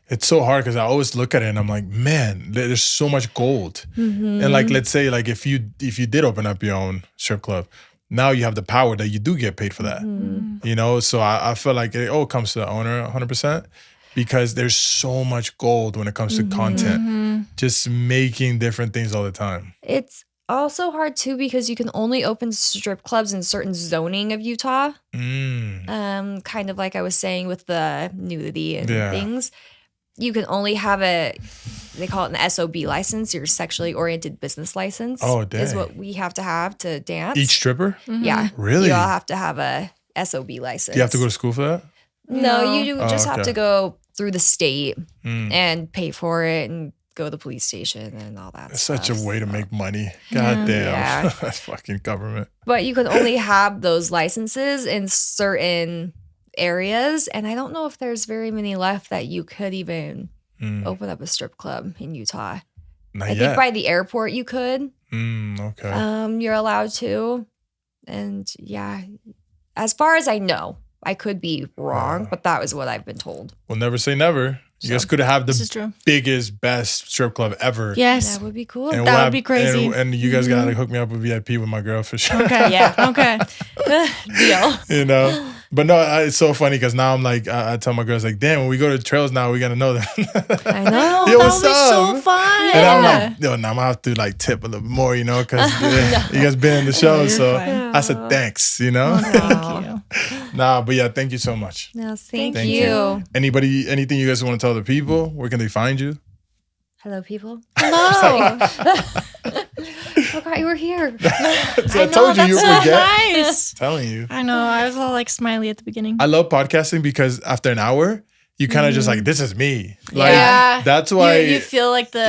It's so hard because I always look at it and I'm like, man, there's so much gold. And like, let's say like if you did open up your own strip club, now you have the power that you do get paid for that. You know, so I feel like it all comes to the owner 100%. Because there's so much gold when it comes to content, just making different things all the time. It's also hard too because you can only open strip clubs in certain zoning of Utah. Kind of like I was saying with the nudity and things. You can only have they call it an SOB license, your sexually oriented business license. Oh, dang. Is what we have to have to dance. Each stripper? Yeah. Really? You all have to have a SOB license. Do you have to go to school for that? No, you just have okay. to go through the state and pay for it and go to the police station and all that It's stuff. such a way to make money. God damn. Yeah. That's fucking government. But you can only have those licenses in certain areas. And I don't know if there's very many left that you could even open up a strip club in Utah. Not I yet. think by the airport you could. Okay. You're allowed to. And yeah, as far as I know, I could be wrong, but that was what I've been told. We'll never say never. You guys could have This is the true. biggest, best strip club ever. Yes. That would be cool. And That we'll would be crazy. And you guys gotta hook me up with VIP with my girl for sure. Okay. Yeah. Okay. Deal. You know? But no, it's so funny because now I'm like, I tell my girls like, damn, when we go to trails now, we gotta know that. I know. Yo, That what's would be so up? fun. And I'm like, yo, now I'm gonna have to like tip a little more, you know, because you guys been in the show. You're So fine. I said thanks, you know? Thank you. Nah, but yeah, thank you so much. No, thank Thank you. Anything you guys want to tell the people? Where can they find you? Hello, people. Hello. Forgot you were here. I told you that's you so forget. nice. Telling you. I know. I was all like smiley at the beginning. I love podcasting because after an hour, you kind of just like, this is me. Like Yeah. that's why you feel like the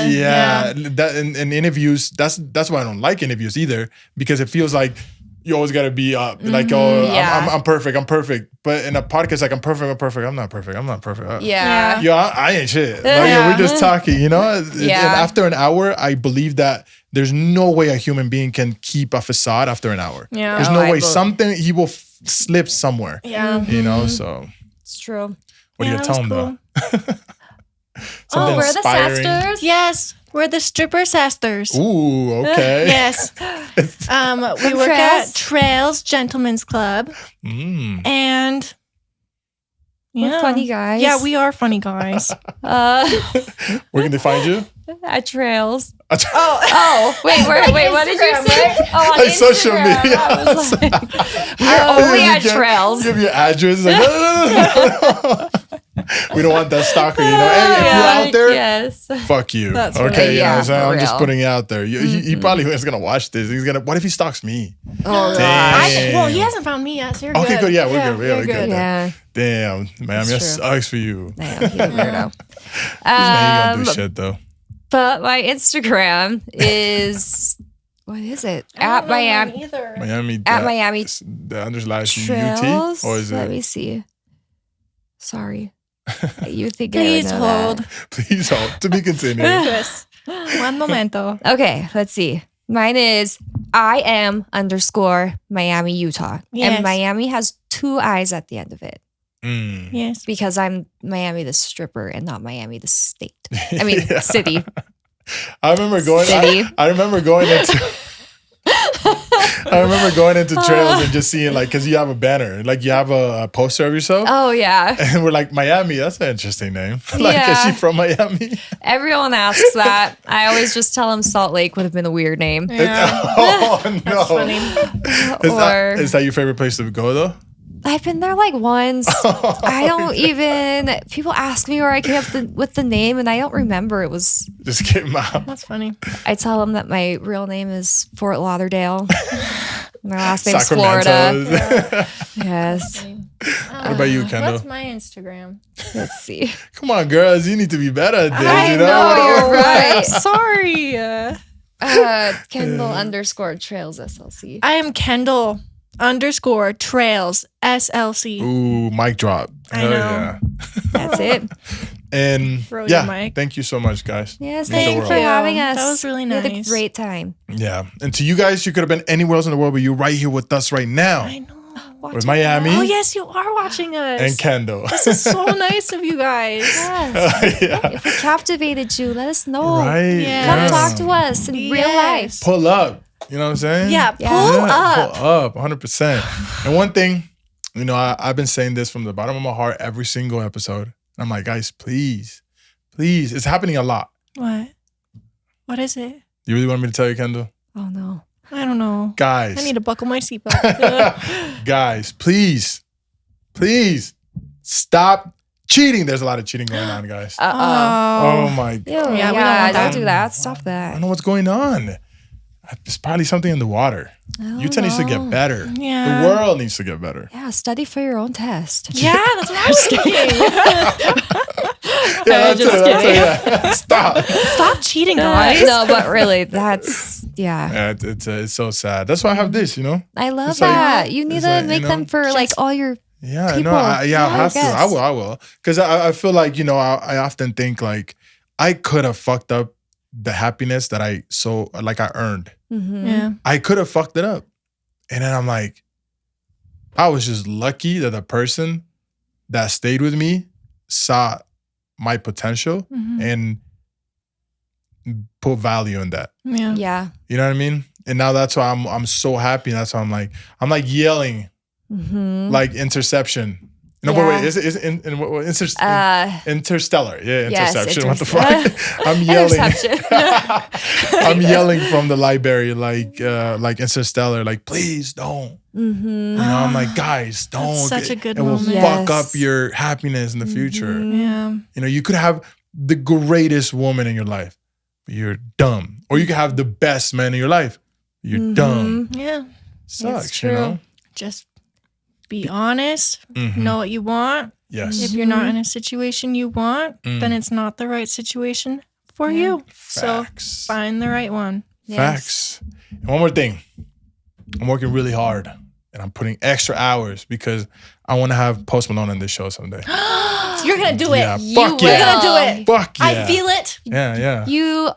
that in interviews, that's why I don't like interviews either, because it feels like you always gotta be like, oh, Yeah. I'm perfect. But in a podcast, like I'm perfect. I'm not perfect. Yeah. Yo, I ain't shit. Like, Yeah. we're just talking, you know? Yeah. And after an hour, I believe that there's no way a human being can keep a facade after an hour. Yeah. There's Oh, no I way. bel- Something, he will slip somewhere, Yeah. you know? So It's true. what do you Yeah, tell him that's though? Oh, Something we're the inspiring. Sasters? Yes. We're the stripper sisters. Ooh, okay. Yes. We work at Trails Gentlemen's Club. And We're funny guys. Yeah, we are funny guys. Where can they find you? At Trails. Oh, Wait, what did you say? Oh, on Like social Instagram. media. I was like, we're only at Trails. Give your address. Like, no. We don't want that stalker, you know. Hey, if you're out there, Yes. fuck you. That's okay, right. you know what I'm Yeah, saying? for I'm just real. putting it out there. He probably is gonna watch this. He's gonna. What if he stalks me? Oh, Damn. Well, he hasn't found me yet, so you're Okay, good. good. Yeah, we're good. you're We're good. Yeah. Damn, man, that true. sucks for you. Damn, he's a weirdo. He's not gonna do shit though. But my Instagram is, what is it? At Miami. Miami. At Miami The underslash Trails. UT, or is Let me it? see. Sorry. You think Please I would know hold. that. Please hold. To be continued. Yes. One momento. Okay, let's see. Mine is I am _ Miami, Utah. Yes. And Miami has 2 I's at the end of it. Yes. Because I'm Miami the stripper and not Miami the state. I mean, city. I remember going. I remember going into. I remember going into trails and just seeing like, because you have a banner, like you have a poster of yourself. Oh yeah. And we're like, Miami. That's an interesting name. Like, is she from Miami? Everyone asks that. I always just tell them Salt Lake would have been a weird name. Yeah. Oh no. That's funny. Is that your favorite place to go though? I've been there like once. I don't even. People ask me where I came up with the name, and I don't remember. It was just came out. That's funny. I tell them that my real name is Fort Lauderdale. My last name's Florida. Yes. What about you, Kendall? What's my Instagram? Let's see. Come on, girls. You need to be better at this. I you know, you're right. Sorry. Kendall _ Trails SLC. I am Kendall _ Trails SLC. Ooh, mic drop. I know. Yeah. That's it. And Throw your yeah, mic. thank you so much, guys. Yes, Means the thank you for world. having us. That was really We had a nice. great time. Yeah. And to you guys, you could have been anywhere else in the world, but you're right here with us right now. I know. With Miami. Oh, yes, you are watching us. And Kendall. This is so nice of you guys. Yes. Yeah. If we captivated you, let us know. Right. Yeah. Come yeah. talk to us in real life. Pull up. You know what I'm saying? Yeah, pull Yeah. up. Pull up, 100%. And one thing, you know, I've been saying this from the bottom of my heart every single episode. I'm like, guys, please. It's happening a lot. What? What is it? You really want me to tell you, Kendall? Oh no. I don't know. Guys. I need to buckle my seatbelt. Guys, please stop cheating. There's a lot of cheating going on, guys. Oh my God. Ew, Yeah, we yeah, don't want that. don't do that. Stop I that. don't know what's going on. It's probably something in the water. Utah needs to get better. Yeah. The world needs to get better. Yeah, study for your own test. Yeah, that's what I was thinking. Yeah, just yeah. Stop. Stop cheating, guys. No, but really, that's Yeah, it's so sad. That's why I have this, you know? I love It's like- that. You need it's to like, make you know, them for like all your. Yeah, People. no, I'll have to. Yes. I will. Because I feel like, you know, I often think like I could have fucked up the happiness that I earned. Mhm. Yeah. I could have fucked it up. And then I'm like, I was just lucky that the person that stayed with me saw my potential Mhm. and put value in that. Yeah. Yeah. You know what I mean? And now that's why I'm so happy. And that's why I'm like yelling Mm-hmm. like interception. No, but Yeah. wait, is it interstellar? Yeah, Yes, interception. What the fuck? I'm yelling. Interception. I'm yelling from the library, like interstellar. Like, please don't. Mm-hmm. You know, I'm like, guys, don't. such a good It will moment. fuck Yes. up your happiness in the future. Mhm. Yeah. You know, you could have the greatest woman in your life, but you're dumb. Or you could have the best man in your life, but you're dumb. Yeah. Sucks, true. you know? Just be honest. Mhm. Know what you want. Yes. If you're not in a situation you want, then it's not the right situation for you. So Facts. find the right one. Yes. Facts. And one more thing. I'm working really hard and I'm putting extra hours because I want to have Post Malone on this show someday. You're gonna do it. Yeah, You fuck will. yeah. You're gonna do it. Fuck yeah. I feel it. Yeah, yeah. You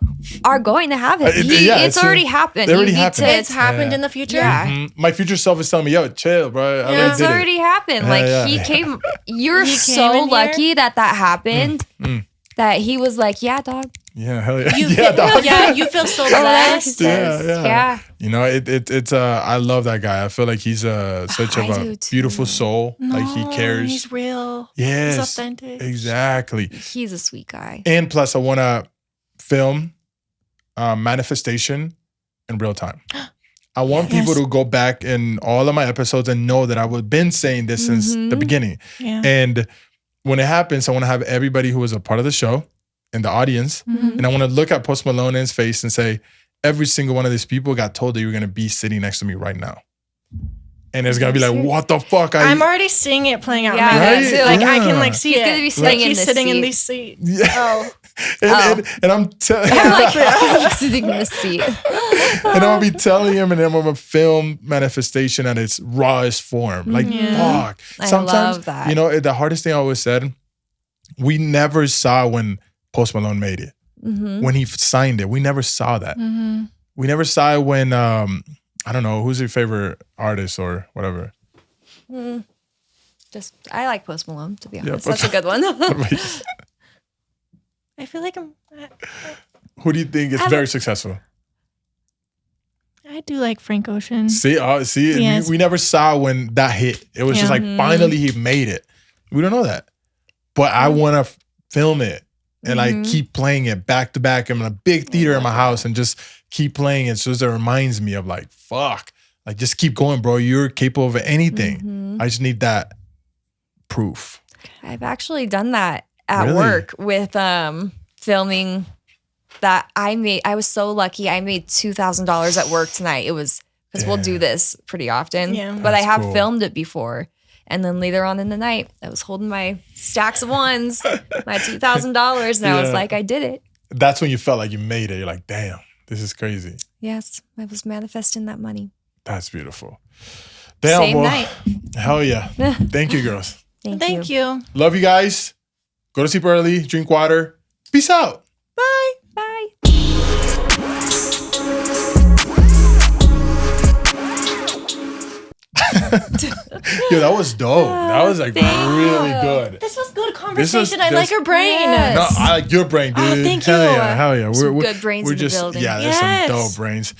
are going to have it. Yeah, It's already happened. it already You need happened. to- It's happened Yeah. in the future. Yeah. Mhm. My future self is telling me, yo, chill, bro. I It's did it. already happened. Yeah, Like yeah. he came. You're He came so in here. lucky that happened. Mm. That he was like, yeah, dog. Yeah, hell yeah. You yeah, feel, dog. yeah, you feel so Or whatever he blessed. says. Yeah, yeah. Yeah. You know, it's I love that guy. I feel like he's such I of do a too. beautiful soul. Like he No, cares. He's real. Yes. He's authentic. Exactly. He's a sweet guy. And plus I want to film manifestation in real time. I want Yes. people to go back in all of my episodes and know that I've been saying this since the Mhm. beginning. Yeah. And when it happens, I want to have everybody who was a part of the show in the audience. Mhm. And I want to look at Post Malone in his face and say, every single one of these people got told that you were going to be sitting next to me right now. And it's going to be like, what the fuck? I'm already seeing it playing out in Yeah, my head Right? too. Like I can Yeah. like see He's it. gonna be sitting like in he's this sitting in seat. these seats. Yeah. Oh. and I'm telling I'm like sitting in the seat. and I'll be telling him, and then I'm gonna film manifestation at its rawest form. Like, Yeah. fuck. I Sometimes, love that. you know, the hardest thing I always said, we never saw when Post Malone made it. Mhm. When he signed it, we never saw that. Mm-hmm. We never saw it when I don't know, who's your favorite artist or whatever? Just I like Post Malone, to be honest. Yeah, That's a good one. I feel like who do you think is very successful? I do like Frank Ocean. See, Yes. we never saw when that hit. It was just like finally he made it. We don't know that, but I want to film it and like keep playing it back to back. I'm in a big theater in my house and just keep playing it, so that it reminds me of like, fuck, like just keep going, bro. You're capable of anything. I just need that proof. I've actually done that at work with filming that I was so lucky. I made $2,000 at work tonight. It was because we'll do this pretty often. Yeah. But I have cool. filmed it before. And then later on in the night, I was holding my stacks of ones, my $2,000, and I was like, I did it. That's when you felt like you made it. You're like, damn, this is crazy. Yes, I was manifesting that money. That's beautiful. Damn, Same boy. night. Hell yeah. Thank you, girls. Thank you. Love you guys. Go to sleep early. Drink water. Peace out. Bye. Bye. Yo, that was dope. That was like really good. This was good conversation. I this- like your brain. Yes. No, I like your brain, dude. Oh, thank Hell you. yeah, hell yeah. Some good brains we're in the just, building. Yeah, there's some Yes. dope brains.